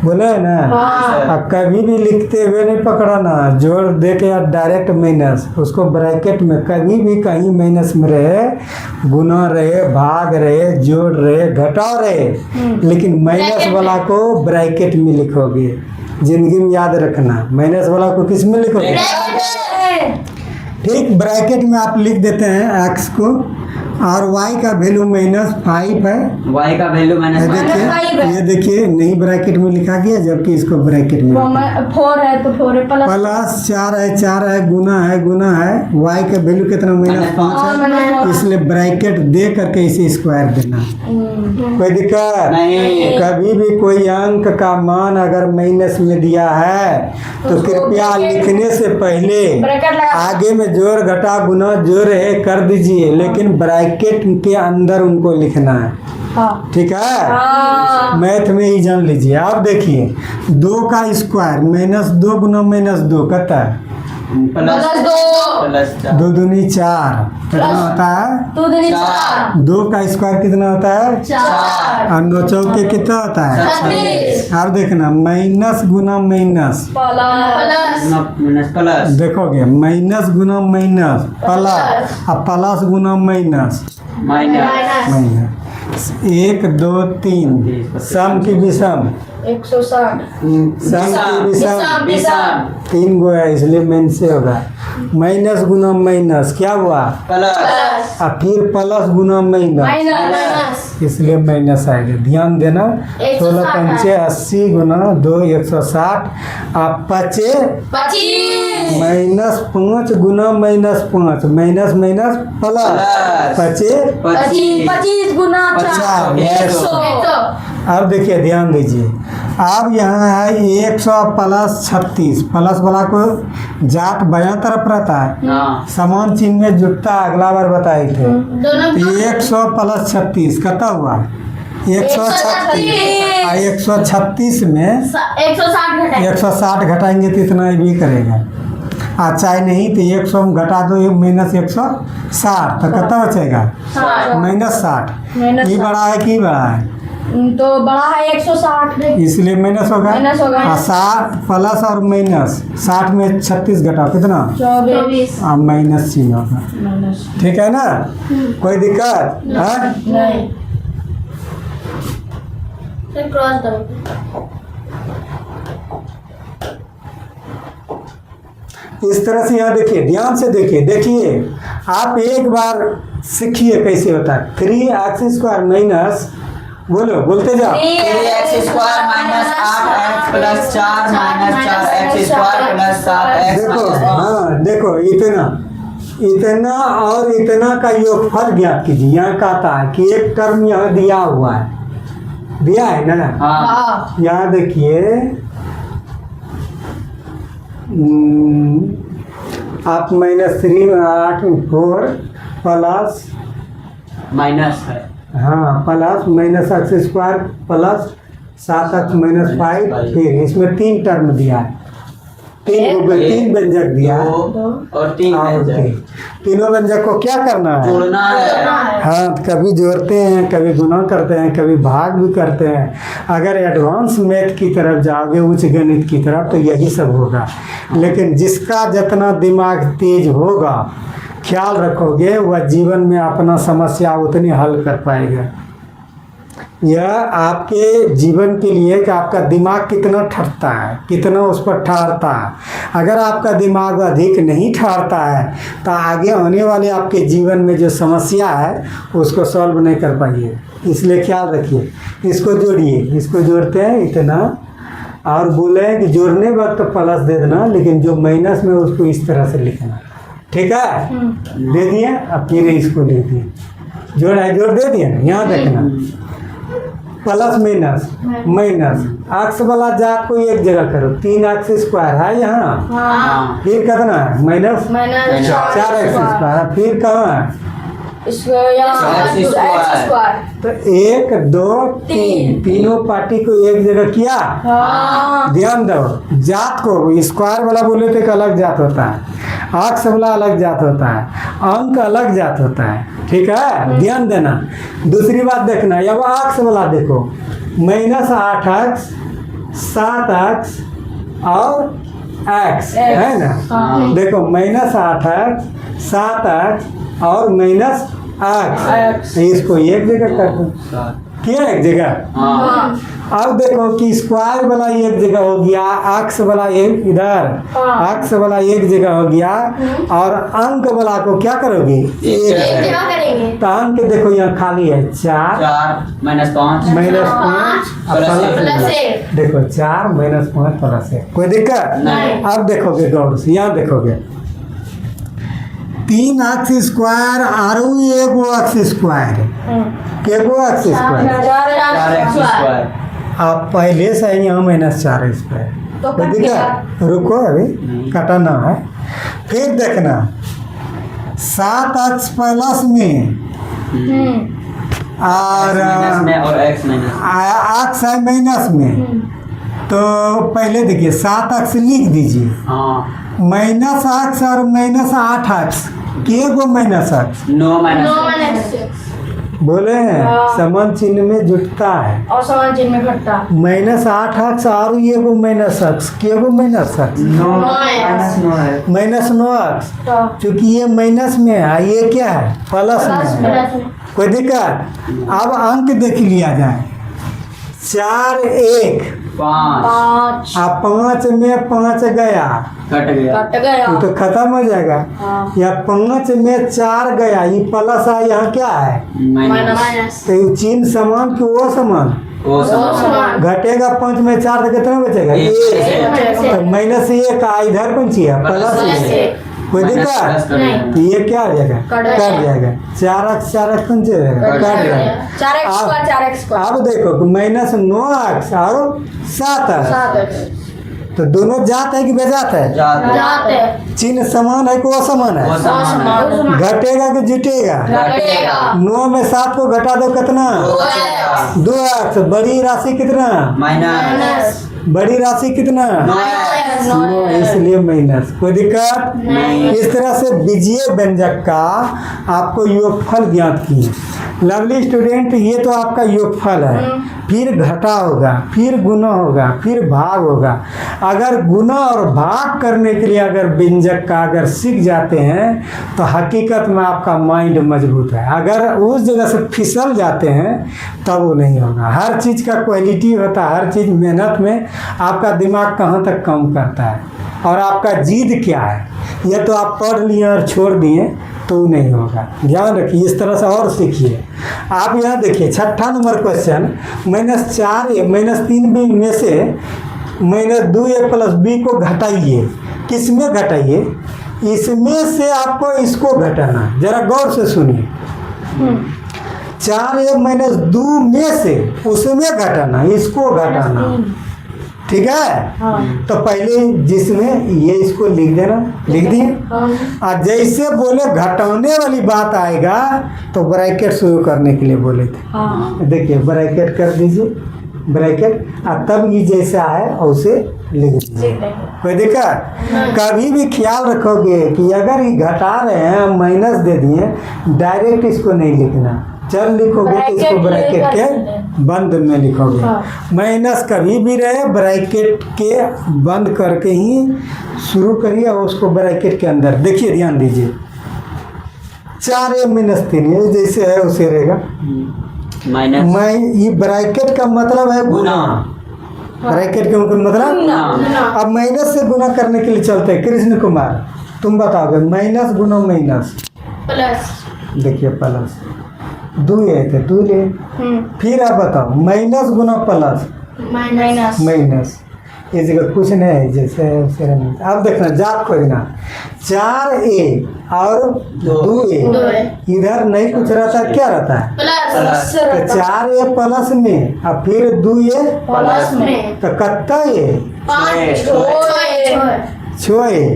बोले है ना? अब कभी भी लिखते हुए नहीं पकड़ाना, जोड़ दे के या डायरेक्ट माइनस, उसको ब्रैकेट में कभी भी कहीं माइनस में रहे, गुना रहे, भाग रहे, जोड़ रहे, घटाव रहे, लेकिन माइनस वाला को ब्रैकेट में लिखोगे। जिंदगी में याद रखना, माइनस वाला को किस में लिखोगे? ठीक, ब्रैकेट में आप लिख देते हैं एक्स को, और y का वैल्यू -5 है। y का वैल्यू ये देखिए, ये देखिए नहीं ब्रैकेट में लिखा गया, जबकि इसको ब्रैकेट में लिखा है। 4 है तो 4 प्लस +4 है, 4 है, गुना है, y का वैल्यू कितना? -5 है, इसलिए ब्रैकेट दे करके इसे स्क्वायर देना। कोई दिक्कत नहीं। कभी भी कोई अंक का मान अगर माइनस में दिया है तो कृपया लिखने से पहले ब्रैकेट लगा। आगे में जोड़ घटा गुना जोड़ है कर दीजिए, लेकिन ब्रैकेट के अंदर उनको लिखना है। हाँ। ठीक है, मैथ में ही जान लीजिए। आप देखिए 2 का स्क्वायर -2 गुना -2 कितना है? +2 2 दूनी 4 कितना होता है? 2 दूनी 4 2 का स्क्वायर कितना होता है? 4 और 9 चौके कितना होता है? 36 आप देखना, माइनस गुना माइनस, प्लस देखोगे माइनस गुना माइनस प्लस, और प्लस गुना माइनस माइनस। 1 2 3 सम की विषम, 160 सम की विषम, विषम 3 गो है इसलिए मेन से होगा। माइनस गुना माइनस क्या हुआ? प्लस और फिर प्लस गुना माइनस, माइनस इसलिए माइनस आएगा। ध्यान देना, 16 पंचे 80 गुना 2 160, आप पचे -5 गुना -5, माइनस माइनस प्लस, पचे 25 गुना 4 100। अब देखिए ध्यान दीजिए, अब यहाँ है 100 प्लस 36, प्लस वाला को जात बयां तरफ रहता है, हाँ समान चिन्ह में जुटता है, अगला बार बताए थे। दोनों 100 प्लस 36 कितना हुआ? 136। 136 में 160 घटाएं 160 घटाएंगे तो इतना ही भी करेगा। चाहे नहीं तो 100 में घटा दो -160 तो कितना बचेगा? -60। ये बड़ा है कि बड़ा है? तो बड़ा है 160 इसलिए माइनस होगा। माइनस होगा। 60 प्लस और माइनस, 60 में 36 घटाओ कितना? 24 माइनस चिन्ह होगा। माइनस ठीक है ना? कोई दिक्कत है? नहीं फिर क्रॉस दो। इस तरह से यहाँ देखिए, ध्यान से देखिए आप एक बार सीखिए कैसे होता है। 3x² माइनस, बोलते जाओ। 3x² -8x + 4 -4x² + 7x देखो, हाँ देखो इतना इतना और इतना का योगफल ज्ञात कीजिए। यहाँ कहता है कि एक टर्म यहाँ दिया हुआ है, दिया है ना। हाँ यहाँ देखिए आप -3/8 प्लस माइनस है। हाँ प्लस -x² प्लस 7x-5 फिर इसमें 3 टर्म दिया है, 3 व्यंजक दिया है और 3 और तीनों व्यंजक को क्या करना है? जोड़ना है। हाँ, कभी जोड़ते हैं, कभी गुणा करते हैं, कभी भाग भी करते हैं। अगर एडवांस मैथ की तरफ जाओगे, उच्च गणित की तरफ, तो यही सब होगा। लेकिन जिसका जितना दिमाग तेज होगा, ख्याल रखोगे, वह जीवन में अपना समस्या उतनी हल कर पाएगा। यह आपके जीवन के लिए कि आपका दिमाग कितना ठहरता है, कितना उस पर ठहरता है। अगर आपका दिमाग अधिक नहीं ठहरता है तो आगे आने वाले आपके जीवन में जो समस्या है उसको सॉल्व नहीं कर पाइए। इसलिए ख्याल रखिए, इसको जोड़िए, इसको जोड़ते हैं इतना, और बोले कि जोड़ने वक्त प्लस दे देना, लेकिन जो माइनस में उसको इस तरह से लिखना। ठीक है, दे दिए। अब फिर इसको दे दिए, जोड़ दे दिए। यहाँ देखना प्लस माइनस अक्स वाला जात को एक जगह करो, 3x² है यहाँ, फिर कितना है? Minus 4x²। फिर कहाँ है? तो 1 2 3 तीनों पार्टी को एक जगह किया। ध्यान दो, जात को स्क्वायर वाला बोले तो एक अलग जात होता है, अक्स वाला अलग जात होता है, अंक अलग जात होता है। ठीक है, ध्यान देना। दूसरी बात देखना, अब अक्स वाला देखो, -8x 7x और x है ना। देखो -8x 7x और -x, इसको एक जगह कर दो, क्या एक जगह। अब देखो कि स्क्वायर वाला एक जगह हो गया, अक्स वाला एक इधर, अक्स वाला एक जगह हो गया, और अंक वाला को क्या करोगे? एक जगह करेंगे। तो अंक देखो यहाँ खाली है, 4 -5 प्लस 1। देखो 4 -5 प्लस 1, कोई दिक्कत नहीं। अब देखोगे गौर से, यहाँ देखोगे 3x² और एगो x², एगो x²। आप पहले से यहाँ -4x², तो कोई कट दिक्कत? रुको अभी, कटाना है। फिर देखना 7x प्लस में और x x है माइनस में, तो पहले देखिए 7x लिख दीजिए, -x और -8x, के गो -x नो माइनस बोले हैं, समान चिन्ह में जुटता है, और समान चिन्ह में घटता। -8x और ये गो -x, के गो -x, -9x, क्योंकि ये माइनस में है, ये क्या है? प्लस में है। कोई दिक्कत? अब अंक देख लिया जाए, 4 1 5 अब 5 में 5 गया, कट गया। ये तो खत्म हो जाएगा। या 5 में 4 गया, ये प्लस है, यहाँ क्या है? माइनस तो ये चिन्ह समान कि वो समान? वो समान। घटेगा 5 में 4 तो कितना बचेगा? एक। 1। तो -1 का इधर कौन सी है? प्लस 1। कोई दिक्कत? तो ये क्या हो जाएगा? कट जाएगा। 4x कौन सी हो जाएगा? कट जाएगा। 4x²। अब देखो -9x और 7x, तो दोनों जात है कि बेजात है? जाते चिन्ह समान है कि वो समान है? वो समान। घटेगा कि जुटेगा? घटेगा। 9 में 7 को घटा दो, कितना? 2x। बड़ी राशि कितना? माइनस बड़ी राशि कितना? 9, इसलिए माइनस। कोई दिक्कत नहीं। इस तरह से बीजीय व्यंजक का आपको योगफल ज्ञात किए। लवली स्टूडेंट, ये तो आपका योगफल है, फिर घटा होगा, फिर गुना होगा, फिर भाग होगा। अगर गुना और भाग करने के लिए अगर व्यंजक का अगर सीख जाते हैं तो हकीकत में आपका माइंड मजबूत है। अगर उस जगह से फिसल जाते हैं तब वो नहीं होगा। हर चीज़ का क्वालिटी होता है, हर चीज़ मेहनत में आपका दिमाग कहाँ तक काम करता है और आपका जिद क्या है। यह तो आप पढ़ लिए और छोड़ दिए तो नहीं होगा। ध्यान रखिए, इस तरह से और सीखिए। आप यहाँ देखिए 6ठा नंबर क्वेश्चन, -4 -3 b में से -2a + b को घटाइए। किस में घटाइए? इसमें से आपको इसको घटाना है। जरा गौर से सुनिए। 4a माइनस 2 में से उसमें घटाना, इसको घटाना, ठीक है। तो पहले जिसमें ये इसको लिख देना, लिख दिए। और जैसे बोले घटाने वाली बात आएगा तो ब्रैकेट शुरू करने के लिए बोले थे। देखिए ब्रैकेट कर दीजिए, ब्रैकेट, और तब ये जैसा है उसे लिख दीजिए। कोई दिक्कत? कभी भी ख्याल रखोगे कि अगर ये घटा रहे हैं, माइनस दे दिए, डायरेक्ट इसको नहीं लिखना। चल लिखोगे तो इसको ब्रैकेट के बंद में लिखोगे। माइनस कभी भी रहे ब्रैकेट के बंद करके ही शुरू करिए और उसको ब्रैकेट के अंदर। देखिए ध्यान दीजिए, 4a माइनस 3 ये जैसे है उसे रहेगा माइनस। ये ब्रैकेट का मतलब है गुना। ब्रैकेट का मतलब अब माइनस से गुना करने के लिए चलते हैं। कृष्ण कुमार तुम बताओगे माइनस गुना माइनस, प्लस, देखिए प्लस 2 थे 2 ले। फिर आप बताओ माइनस गुना प्लस माइनस, माइनस, इस जगह कुछ नहीं है जैसे उसे नहीं। अब देखना जाप खोजना, 4a और 2a, इधर नहीं कुछ रहता, क्या रहता है प्लस, तो 4a प्लस में और फिर 2a प्लस में, तो कितना ये 5 6a।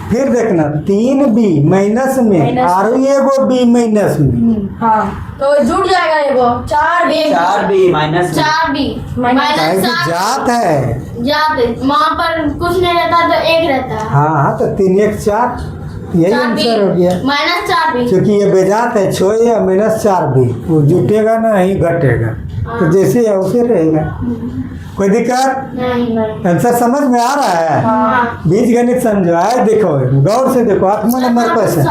फिर देखना 3b माइनस में और एगो b माइनस में, हाँ तो जुड़ जाएगा ये वो 4b 4b minus 4b minus जात है। जाते वहाँ पर कुछ नहीं रहता तो एक रहता है। हाँ तो 3 1 4, यही आंसर हो गया। माइनस 4b, क्योंकि ये बेजात है 6a माइनस 4b, वो जुटेगा ना ही घटेगा, तो जैसे है उसे रहेगा। कोई दिक्कत? नहीं आंसर समझ में आ रहा है? बीज गणित समझो है। देखो गौर से देखो, 8वां नंबर क्वेश्चन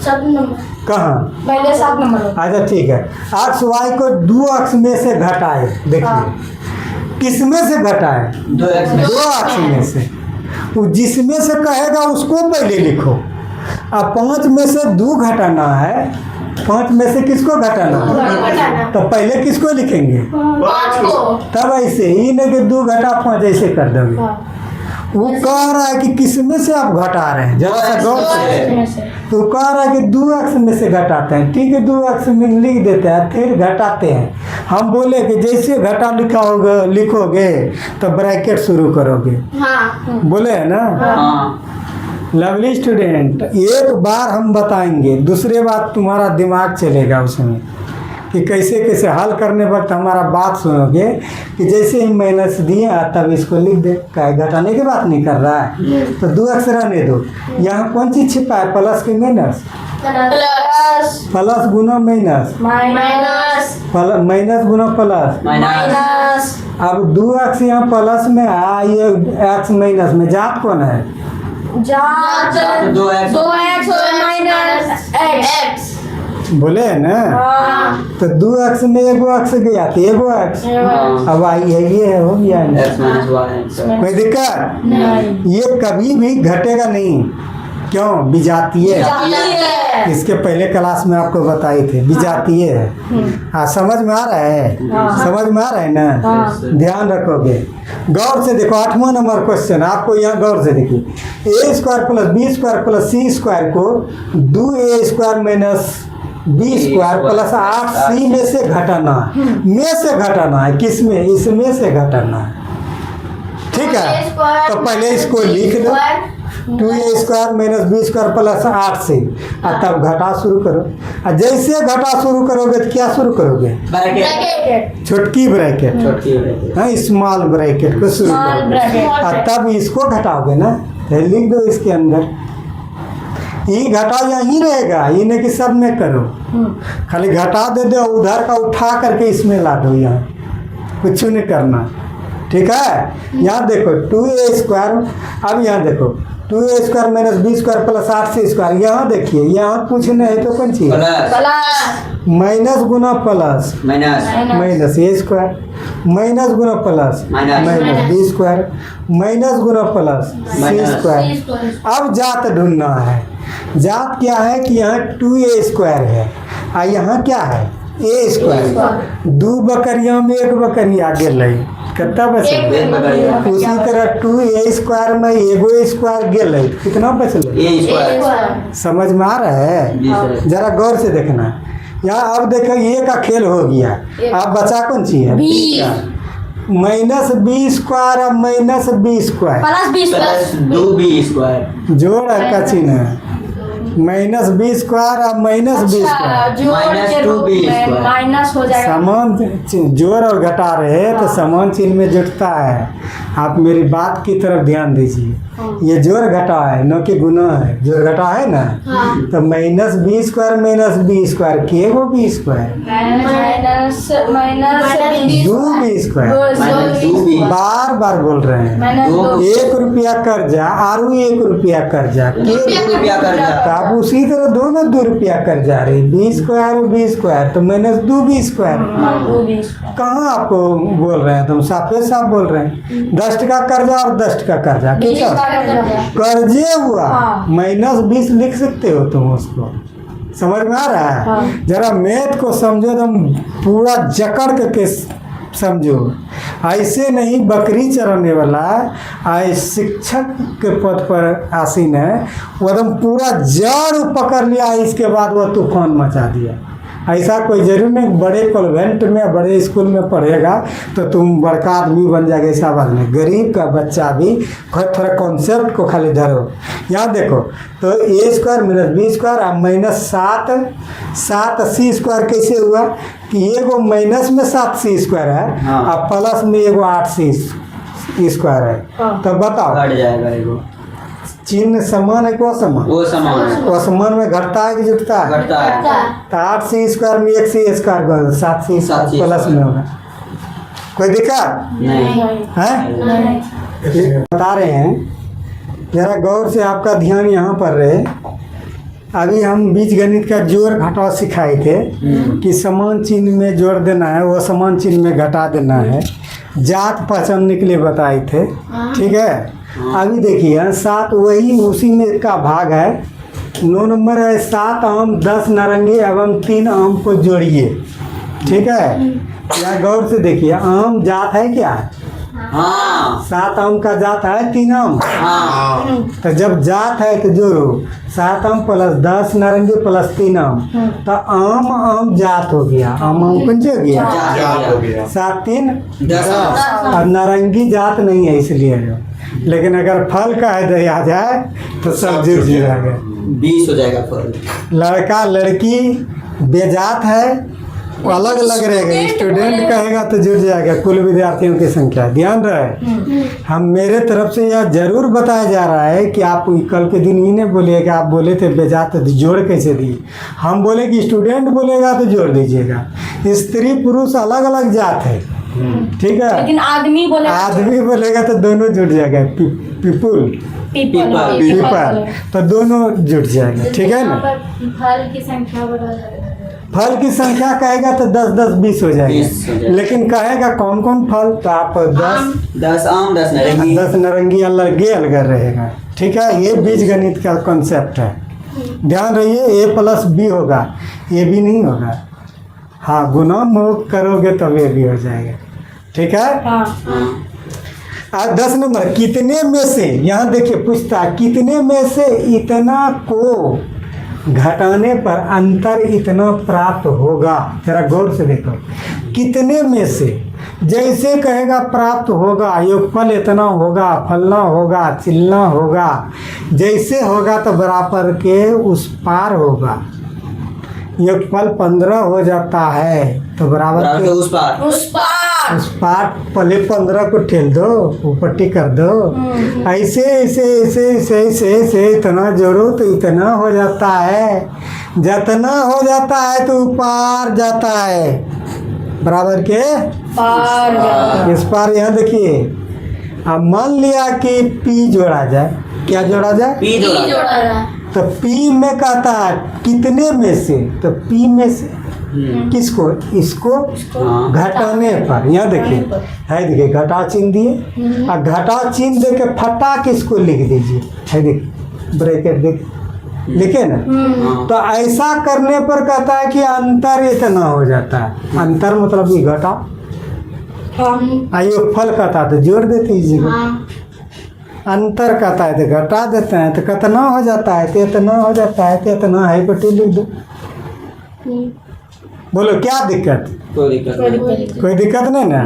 7 नंबर कहाँ? पहले 7 नंबर। अच्छा ठीक है। अक्ष y को 2 अक्ष में से घटाए। देखिए किस में से घटाए? 2x में 2 अक्ष में से। वो जिसमें से कहेगा उसको पहले लिखो। अब 5 में से 2 घटाना है, 5 में से किसको घटाना है? तो पहले किसको लिखेंगे? 5 को, तब ऐसे ही नहीं कि 2 घटा 5 ऐसे कर दोगे। वो कह रहा है कि किस में से आप घटा रहे हैं, जरा सा गौर से। तो कह रहा है कि 2 अक्ष में से घटाते हैं। ठीक है 2 अक्ष में लिख देते हैं, फिर घटाते हैं। हम बोले कि जैसे घटा लिखा होगा लिखोगे तो ब्रैकेट शुरू करोगे, हाँ बोले है ना। हाँ लवली स्टूडेंट, एक बार हम बताएंगे, दूसरे बार तुम्हारा दिमाग चलेगा उसमें कि कैसे कैसे हल करने वक्त हमारा बात सुनोगे कि जैसे ही माइनस दिए तब इसको लिख दे। क्या घटाने की बात नहीं कर रहा है तो 2 अक्ष रहने दो। यहाँ कौन चीज छिपा है? प्लस की माइनस, प्लस प्लस गुना माइनस, माइनस माइनस गुना प्लस। माइनस, अब 2 अक्ष यहाँ प्लस में है, ये अक्ष माइनस में। जात कौन है? जात 2x 2x माइनस x। बोले है ना। तो 2 अक्ष में एगो अक्ष गया तो एगो अक्ष, अब आई है ये हो गया ना। x minus y। कोई दिक्कत? ये कभी भी घटेगा नहीं। क्यों? विजातीय है। इसके पहले क्लास में आपको बताए थे विजातीय है। हाँ समझ में आ रहा है? समझ में आ रहा है ना? ध्यान रखोगे, गौर से देखो। 8वां नंबर क्वेश्चन आपको यहाँ गौर से देखिए। a square plus b square plus c square को 2a square minus b square plus 8c में से घटाना है। में से घटाना है, किस में? इसमें से घटाना है। ठीक है तो पहले इसको लिख दो, 2a square minus b square plus 8c, और तब घटा शुरू करो। और जैसे घटा शुरू करोगे तो क्या शुरू करोगे? ब्रैकेट छोटकी ब्रैकेट, छोटी ब्रैकेट। हाँ स्मॉल ब्रैकेट को शुरू करोगे और तब इसको घटाओगे ना, तो लिख दो इसके अंदर। ये घटा यहीं रहेगा, ये नहीं कि सब में करो, खाली घटा दे दो, उधर का उठा करके इसमें ला दो, यहाँ कुछ नहीं करना। ठीक है यहाँ देखो 2a स्क्वायर, अब यहाँ देखो 2a square minus b square plus 8c square. यहाँ देखिए यहाँ कुछ नहीं तो कौन चीज? प्लस माइनस गुना plus minus minus a square, minus गुना plus minus minus b square, minus गुना प्लस c माइनस स्क्वायर। अब जात ढूंढना है। जात क्या है कि यहाँ 2a स्क्वायर है और यहाँ क्या है? a square. 2 बकरियों में 1 बकरी आगे लगी, कितना बचल एक बताइए। उसी तरह 2a² में एगो स्क्वायर गेल कितना बचल ए स्क्वायर समझ में आ रहा है? जी सर। जरा गौर से देखना। यहाँ अब देखो ये का खेल हो गया। अब बचा कौन सी है? -b² और -b²। Plus 20 plus 2b square. जोड़ का चिन्ह है -b² और -b²। जोड़ माइनस के 2b रूप में स्क्वायर। माइनस हो जाएगा। समान जोड़ और घटा रहे हैं तो समान चिन्ह में जुटता है। आप मेरी बात की तरफ ध्यान दीजिए। ये जोड़ घटा है न कि गुना है। जोड़ घटा है ना, तो -b² -b² के गो b²। Minus 2b²। Minus 2b। बार बार बोल रहे हैं। दो। 1 रुपया कर्जा आरू 1 रुपया कर्जा के 2 रुपया कर तो जा। आप उसी तरह दोनों 2 रुपया कर्जा रही। b² और b² तो -2b²। कहाँ आपको बोल रहे हैं? तुम साफे साफ बोल रहे हैं। 10 टका कर्जा और 10 टका कर्जा कितना कर्जे हुआ। -20 लिख सकते हो तुम उसको। समझ में आ रहा है? जरा मैथ को समझो, तुम पूरा जकड़ के समझो। ऐसे नहीं बकरी चराने वाला आज शिक्षक के पद पर आसीन है, वो एकदम पूरा जड़ पकड़ लिया, इसके बाद वो तूफान मचा दिया। ऐसा कोई जरूर नहीं बड़े कॉन्वेंट में बड़े स्कूल में पढ़ेगा तो तुम बड़का आदमी बन जाएगा, ऐसा बात नहीं। गरीब का बच्चा भी थोड़ा कॉन्सेप्ट को खाली धरो। यहाँ देखो तो a² -b² और -7c² कैसे हुआ कि एगो माइनस में 7c² है और प्लस में एगो 8c² है। तो बताओ घट जाएगा एगो। चिन्ह समान है कि असमान? वो समान है। असमान में घटता है कि जुटता है? घटता है। तो 8c² में 1c² 7c² प्लस में होगा। कोई दिक्कत नहीं। है? बता रहे हैं, जरा गौर से आपका ध्यान यहाँ पर रहे। अभी हम बीजगणित का जोड़ घटाव सिखाए थे कि समान चिन्ह में जोड़ देना है, वो समान चिन्ह में घटा देना है। जात पहचानने के लिए बताए थे, ठीक है। अभी देखिए 7 वही उसी में का भाग है। 9 नंबर है 7 आम 10 नारंगी एवं 3 आम को जोड़िए, ठीक है। या गौर से देखिए, आम जात है क्या? हाँ 7 आम का जात है 3 आम। हाँ। तो जब जात है तो जोड़ो 7 आम प्लस 10 नारंगी प्लस 3 आम, तो आम आम जात हो गया। आम कौन हो गया? जात हो गया। 7 3 10। 10 और नारंगी जात नहीं है इसलिए जो। लेकिन अगर फल का है आ जाए तो सब जुड़ जाएगा। 20 हो जाएगा फल। लड़का लड़की बेजात है वो अलग अलग रहेगा। स्टूडेंट कहेगा तो जुड़ जाएगा कुल विद्यार्थियों की संख्या। ध्यान रहे, हम मेरे तरफ से यह जरूर बताया जा रहा है कि आप कल के दिन ही नहीं बोलिए कि आप बोले थे बेजात तो जोड़ कैसे दिए। हम बोले कि स्टूडेंट बोलेगा तो जोड़ दीजिएगा। स्त्री पुरुष अलग अलग जात है, ठीक है। लेकिन आदमी बोलेगा तो दोनों जुड़ जाएगा। पीपल तो दोनों जुड़ जाएगा, ठीक है ना। फल की संख्या बढ़ा जाएगा। फल की संख्या कहेगा तो 10 10 20 हो 20 हो जाएगा। जाएगा। लेकिन कहेगा कौन कौन फल तो आप 10 आम 10 नारंगी। 10 नारंगी अलग रहेगा, ठीक है। ये बीजगणित का कॉन्सेप्ट है। ध्यान रहिए, a+b होगा, ये भी नहीं होगा। हाँ गुना करोगे तब ये भी हो जाएगा, ठीक है। आज 10 नंबर कितने में से, यहाँ देखिए पूछता कितने में से इतना को घटाने पर अंतर इतना प्राप्त होगा। जरा गौर से देखो, कितने में से, जैसे कहेगा प्राप्त होगा, योगफल इतना होगा, फलना होगा, चिलना होगा, जैसे होगा तो बराबर के उस पार होगा। योगफल 15 हो जाता है तो बराबर के उस पार पहले 15 को ठेल दो, ऊपट्टी कर दो। ऐसे ऐसे ऐसे ऐसे ऐसे ऐसे इतना जोड़ो तो इतना हो जाता है। जितना हो जाता है तो पार जाता है, बराबर के पार। इस पार यहाँ देखिए, अब मान लिया कि P जोड़ा जाए, क्या जोड़ा जाए? P जोड़ा। तो P में कहता है कितने में से, तो P में से किसको? इसको घटाने पर। यहाँ देखिए है, देखिए घटा चिन्ह दिए और घटा चिन्ह दे के फटा किसको लिख दीजिए, है देखिए ब्रैकेट लिखे ना। तो ऐसा करने पर कहता है कि अंतर इतना हो जाता है। अंतर मतलब ये घटा, आ ये फल कहता है तो जोड़ देते हैं इस जगह। हाँ अंतर कहता है तो घटा देते हैं, तो कितना हो जाता है, तो इतना हो जाता है, तो इतना है बटी लिख दो। बोलो क्या दिक्कत? कोई दिक्कत नहीं। कोई दिक्कत नहीं ना।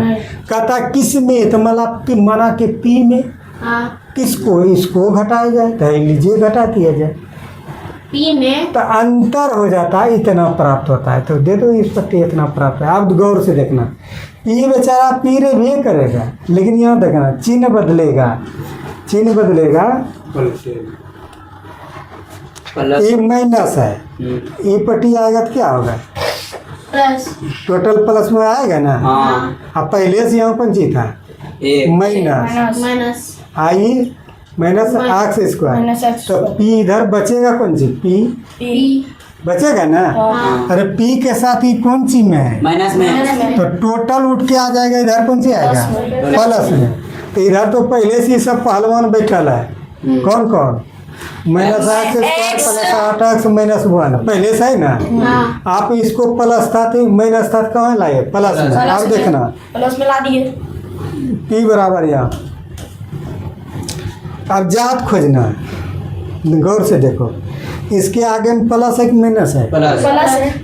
कहता किस में, तो माना कि पी में हाँ किसको, इसको घटाया जाए तो लीजिए घटा दिया जाए, पी में तो अंतर हो जाता है, इतना प्राप्त होता है, तो दे दो इस पट्टी इतना प्राप्त है। आप गौर से देखना, पी बेचारा पी रे भी करेगा, लेकिन यहाँ देखना चिन्ह बदलेगा, चिन्ह बदलेगा। ये माइनस है, ये पट्टी आएगा तो क्या होगा, प्लस टोटल प्लस में आएगा ना। हाँ अब पहले से यहाँ कौन सी था, एक माइनस, माइनस आई माइनस एक्स स्क्वायर, तो पी इधर बचेगा कौन सी, पी पी बचेगा ना। अरे पी के साथ ही कौन सी में है, माइनस में। तो टोटल उठ के आ जाएगा, इधर कौन सी आएगा, प्लस में। तो इधर तो पहले से ही सब पहलवान बैठल है, कौन कौन, minus x square plus 8x minus 1 पहले से है ना। आप इसको प्लस था तो माइनस था तो कहाँ लाए, प्लस में। आप देखना प्लस में ला दिए। पी बराबर यहाँ, अब जात खोजना है, गौर से देखो, इसके आगे में प्लस है कि माइनस है, प्लस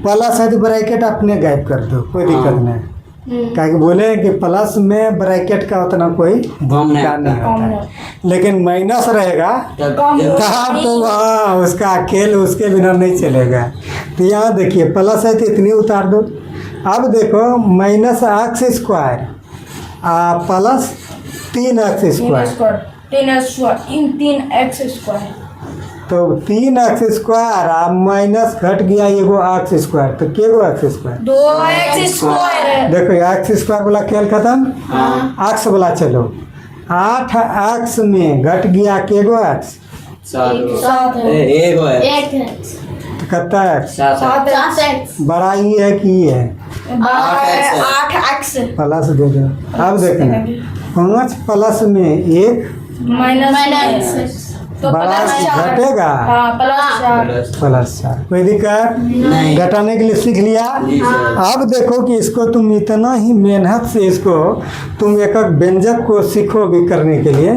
प्लस है तो ब्रैकेट अपने गायब कर दो, कोई दिक्कत नहीं। क्या बोले कि प्लस में ब्रैकेट का उतना कोई कम नहीं क्या नहीं होता है, लेकिन माइनस रहेगा तब तब तो वहाँ उसका खेल उसके बिना नहीं चलेगा। तो यहाँ देखिए प्लस है तो इतनी उतार दो। अब देखो minus x square plus 3x square, 3x square, तो 3x स्क्वायर आ माइनस घट गया एगो एक्स स्क्वायर, तो के गो एक्स स्क्वायर, 2x स्क्वायर। देखो एक्स स्क्वायर वाला खेल खत्म, एक्स वाला चलो, 8x में घट गया के गो एक्स, 7 एक है एक तो कितना एक्स, 7x बड़ा ही है कि ये है, 8x प्लस दे दो। अब देखना 5 प्लस में 1 माइनस तो बड़ा प्लस 4 घटेगा, प्लस 4। प्लस 4, कोई दिक्कत नहीं। घटाने के लिए सीख लिया। जी सर। अब देखो कि इसको तुम इतना ही मेहनत से इसको तुम एक एक व्यंजक को सीखोगे करने के लिए,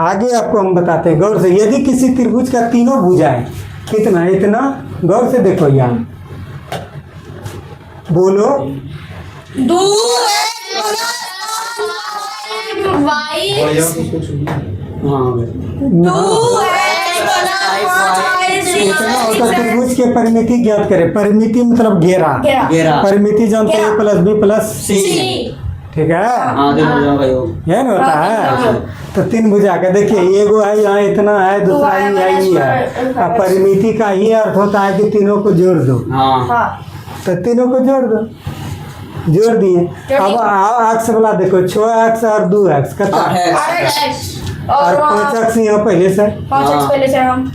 आगे आपको हम बताते हैं। गौर से, यदि किसी त्रिभुज का तीनों भुजाएं कितना इतना, गौर से देखो यहाँ, बोलो 2x इतना होता त्रिभुज के परिमिति ज्ञात करें। परिमिति मतलब घेरा, घेरा परिमिति जानते हैं प्लस बी प्लस सी, ठीक है, हाँ देखो भाई यह ना होता है। तो 3 भुजा का देखिए, एगो है यहाँ इतना है, दूसरा ही है। अब परिमिति का ही अर्थ होता है कि तीनों को जोड़ दो, हाँ तो तीनों को जोड़ दो, जोड़ दिए। अब एक्स वाला देखो, 6x और 2x कितना, 8x और 5x यहाँ पहले से, 5x पहले से हम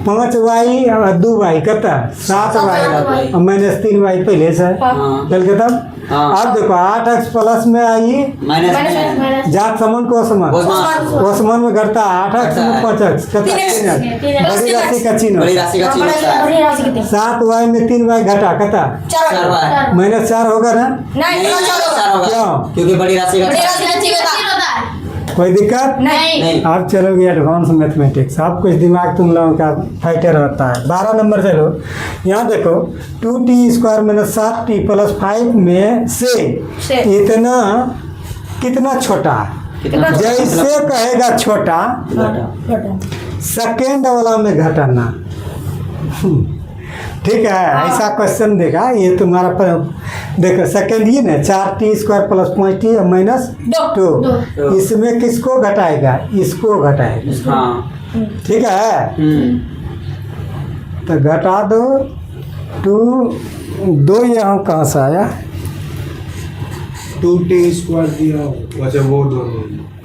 5y और 2y कितना, 7y और माइनस 3y पहले से हाँ चल के तब। हाँ। अब देखो 8x प्लस में आई माइनस जात समान को समान, वो समान में घटता 8x में 5x कितना, बड़ी राशि का चिन्ह, बड़ी राशि का चिन्ह होता है। बड़ी राशि कितनी, 7y में 3y घटा कितना, 4 माइनस 4 होगा ना, नहीं 4 होगा क्यों? क्योंकि बड़ी राशि का बड़ी राशि का चिन्ह होता है कोई दिक्कत। नहीं। नहीं। आप चलोगे एडवांस मैथमेटिक्स, आप कुछ दिमाग तुम लोगों का फाइटर होता है। 12 नंबर चलो, यहाँ देखो 2t² माइनस 7t प्लस 5 में से इतना कितना छोटा, कितना छोटा? जैसे कहेगा छोटा सेकेंड वाला में घटाना, ठीक है। ऐसा क्वेश्चन देगा, ये तुम्हारा देखो सेकेंड ही ना, 4t² प्लस 5t माइनस 2, इसमें किसको घटाएगा, इसको घटाएगा, हाँ ठीक है। तो घटा दो 2 यहाँ कहाँ से आया, 2t² दिया, अच्छा वो दोनों,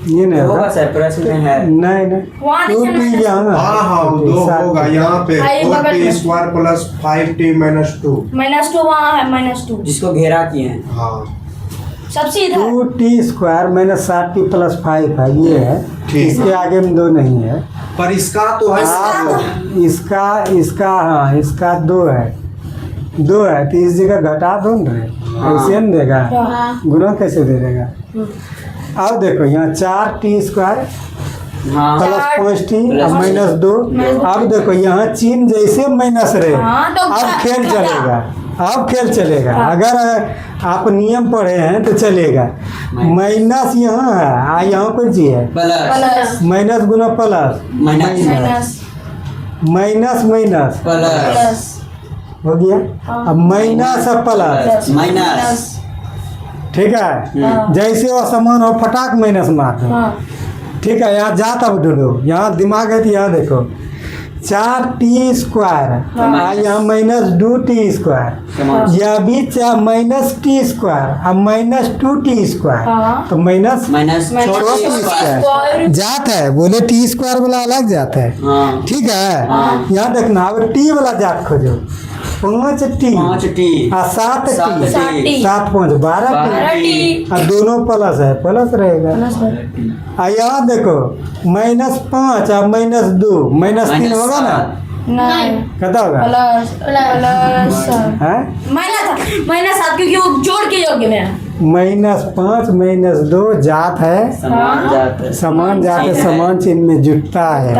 ये नहीं होगा होगा, सर प्रश्न में है। नहीं वहाँ 2t यहाँ ना, हाँ हाँ 2 होगा यहाँ पे, आई बगल में। 4t² प्लस 5t माइनस 2, -2 वहाँ है, -2 जिसको घेरा किए हैं। हाँ सबसे इधर 2t² माइनस 7t प्लस 5 है, ये है, ठीक। इसके आगे में 2 नहीं है। पर इसका तो है, आप इसका हाँ इसका 2 है, 2 है, तो इस जगह घटा दो न रे, ऐसे न देगा, हाँ गुना कैसे दे देगा। अब देखो यहाँ 4t² हाँ प्लस 5t प्लस -2। अब देखो यहाँ चिन्ह जैसे माइनस रहे, हाँ, तो अब खेल घटा। चलेगा, अब खेल चलेगा। अगर आप नियम पढ़े हैं तो चलेगा। माइनस यहाँ है, यहाँ कौन सी है, प्लस माइनस गुना plus, minus minus minus plus हो गया। अब माइनस और प्लस, माइनस ठीक है। जैसे वो समान हो फटाक माइनस मार दो, ठीक है। यहाँ जात अब ढूंढो, यहाँ दिमाग है तो यहाँ देखो 4t² यहाँ -2t², समान। यह भी -t² अब -2t², हाँ। तो माइनस माइनस t²। जात है, बोले t² वाला अलग जात है, हाँ ठीक है। हाँ। यहाँ देखना, अब t वाला जात खोजो, 5t 5t और 7t, 7t 7 5 12t, और दोनों प्लस है, प्लस रहेगा। और यहाँ देखो -5 और -2 -3 होगा ना, नहीं कितना होगा प्लस प्लस है -7 क्योंकि वो जोड़ के योग्य में है। -5 -2 जात है, समान जाते समान जात है, समान चिन्ह में जुटता है,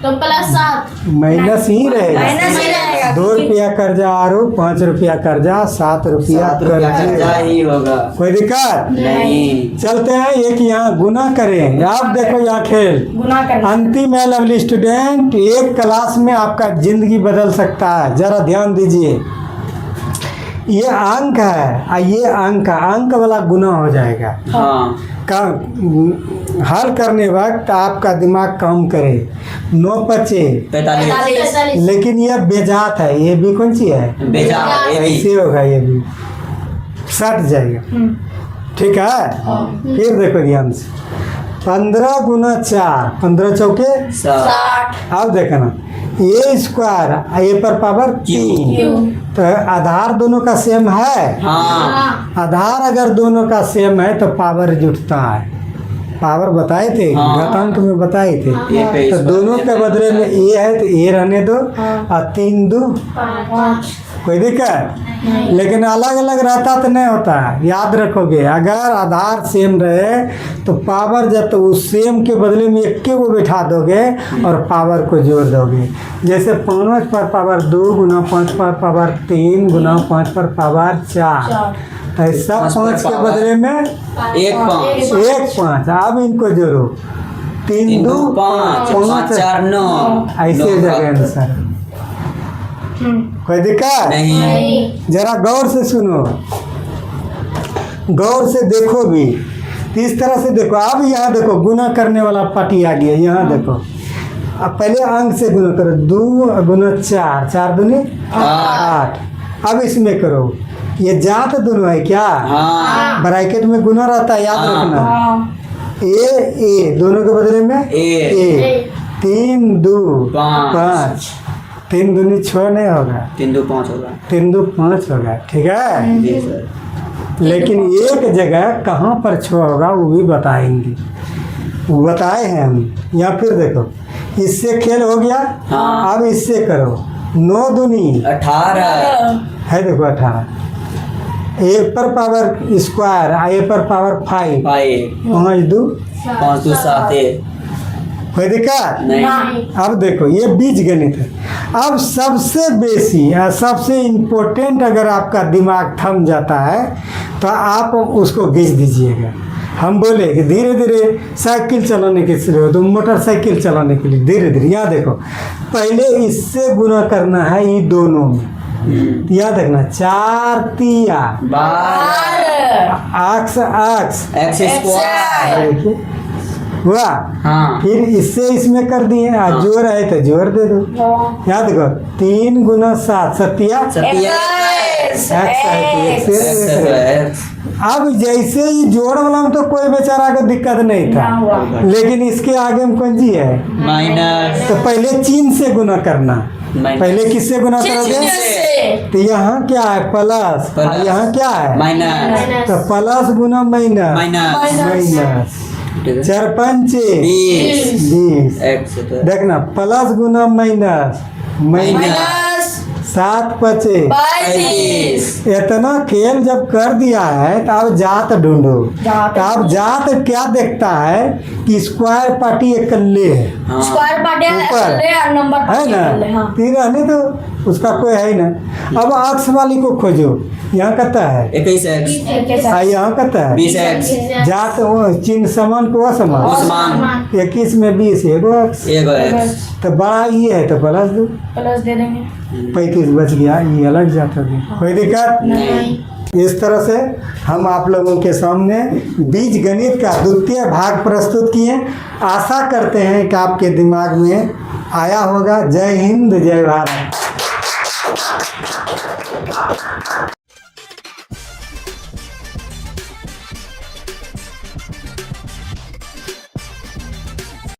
तो +7 माइनस ही रहेगा। माइनस ही रहेगा। 2 रुपया कर्जा और 5 रुपया कर्जा, 7 रुपया 7 रुपया कर्जा कर्जा। ही होगा। कोई दिक्कत नहीं चलते हैं, एक यहाँ गुना करें। आप देखो यहाँ खेल गुना करना अंतिम है लवली स्टूडेंट, एक क्लास में आपका जिंदगी बदल सकता है। जरा ध्यान दीजिए, ये अंक है और ये अंक वाला गुना हो जाएगा। हाँ हल करने वक्त आपका दिमाग काम करे। 9 बचे, 45 लेकिन ये बेजात है, ये भी कौन सी है, बेजा ये भी ऐसे होगा, ये भी सट जाएगा, ठीक है। फिर देखो ध्यान से, 15 गुना 4, 15 चौके 60 अब देखना, a² a पर पावर 3, तो आधार दोनों का सेम है। हाँ आधार अगर दोनों का सेम है तो पावर जुटता है। पावर बताए थे, हाँ। घातांक में बताए थे। ये पे तो इस दोनों पर- के बदले में a है तो a रहने दो, और 3 2 कोई दिक्कत, लेकिन अलग अलग रहता तो नहीं होता। याद रखोगे, अगर आधार सेम रहे तो पावर जब तो उस सेम के बदले में एक को बैठा दोगे और पावर को जोड़ दोगे। जैसे 5 पर पावर 2 गुना 5 पर पावर 3 गुना 5 पर पावर 4, ऐसा 5 के बदले में 1 1 5। अब इनको जोड़ो, 3 2 5 5 4 9 ऐसे जगह आंसर। कोई दिक्कत नहीं जरा गौर से सुनो, गौर से देखो भी, तो इस तरह से देखो। अब यहाँ देखो गुना करने वाला पार्टी आ गया, यहाँ देखो। अब पहले अंक से गुना करो, 2 गुना 4, 4 दूनी 8। अब इसमें करो, ये जात दोनों है क्या, हाँ ब्रैकेट में गुना रहता है, याद हाँ। रखना। ए दोनों के बदले में ए 3 2 5 5, 3 दूनी 6 नहीं होगा, 3 2 5 होगा 3 2 5 होगा, ठीक है। जी सर। लेकिन एक जगह कहाँ पर 6 होगा वो भी बताएंगे, वो बताए हैं हम। या फिर देखो, इससे खेल हो गया। हाँ। अब इससे करो, 9 दूनी 18 है, देखो 18, a पर पावर स्क्वायर, a पर पावर 5, 5 2 5 2 7 कोई दिक्कत नहीं अब देखो, ये बीज गणित है। अब सबसे बेसी या सबसे इम्पोर्टेंट, अगर आपका दिमाग थम जाता है तो आप उसको घिस दीजिएगा। हम बोले कि धीरे धीरे साइकिल चलाने के लिए, तो मोटरसाइकिल चलाने के लिए धीरे धीरे। यहाँ देखो, पहले इससे गुना करना है ये दोनों में, याद रखना। 4 तिया 12 आक्स आक्स x स्क्वायर देखिए हुआ। हाँ फिर इससे इसमें कर दिए, जोड़ है तो जोड़ दे दो। याद देखो, 3 गुना 7 सतिया सतिया एक्स है तो एक से x अब जैसे ही जोड़ वाला में तो कोई बेचारा को दिक्कत नहीं था, लेकिन इसके आगे में कौन जी है, माइनस तो पहले चिन्ह से गुना करना। पहले किससे गुना करोगे, तो यहाँ क्या है प्लस, प्लस। यहाँ क्या है माइनस तो प्लस गुना माइनस, माइनस माइनस 4 5 20 20। x देखना, प्लस गुना माइनस, माइनस माइनस 7 पचे 35। इतना खेल जब कर दिया है तो अब जात ढूंढो। तो अब जात क्या देखता है कि स्क्वायर पार्टी इकल्ले है, स्क्वायर पार्टी ऊपर नंबर है पार्टी ना, इकल्ले, हाँ। तीन रहने तो उसका कोई है ही ना। अब अक्स वाली को खोजो, यहाँ कहता है 21x यहाँ कहता है 20x जात वो चिन्ह समान को असमान, असमान 21 में 20 एगो अक्स, 1x तो बड़ा ये है तो प्लस दो, प्लस दे देंगे। 35 बच गया, ये अलग जाता है, कोई दिक्कत नहीं। इस तरह से हम आप लोगों के सामने बीज गणित का द्वितीय भाग प्रस्तुत किए। आशा करते हैं कि आपके दिमाग में आया होगा। जय हिंद, जय भारत।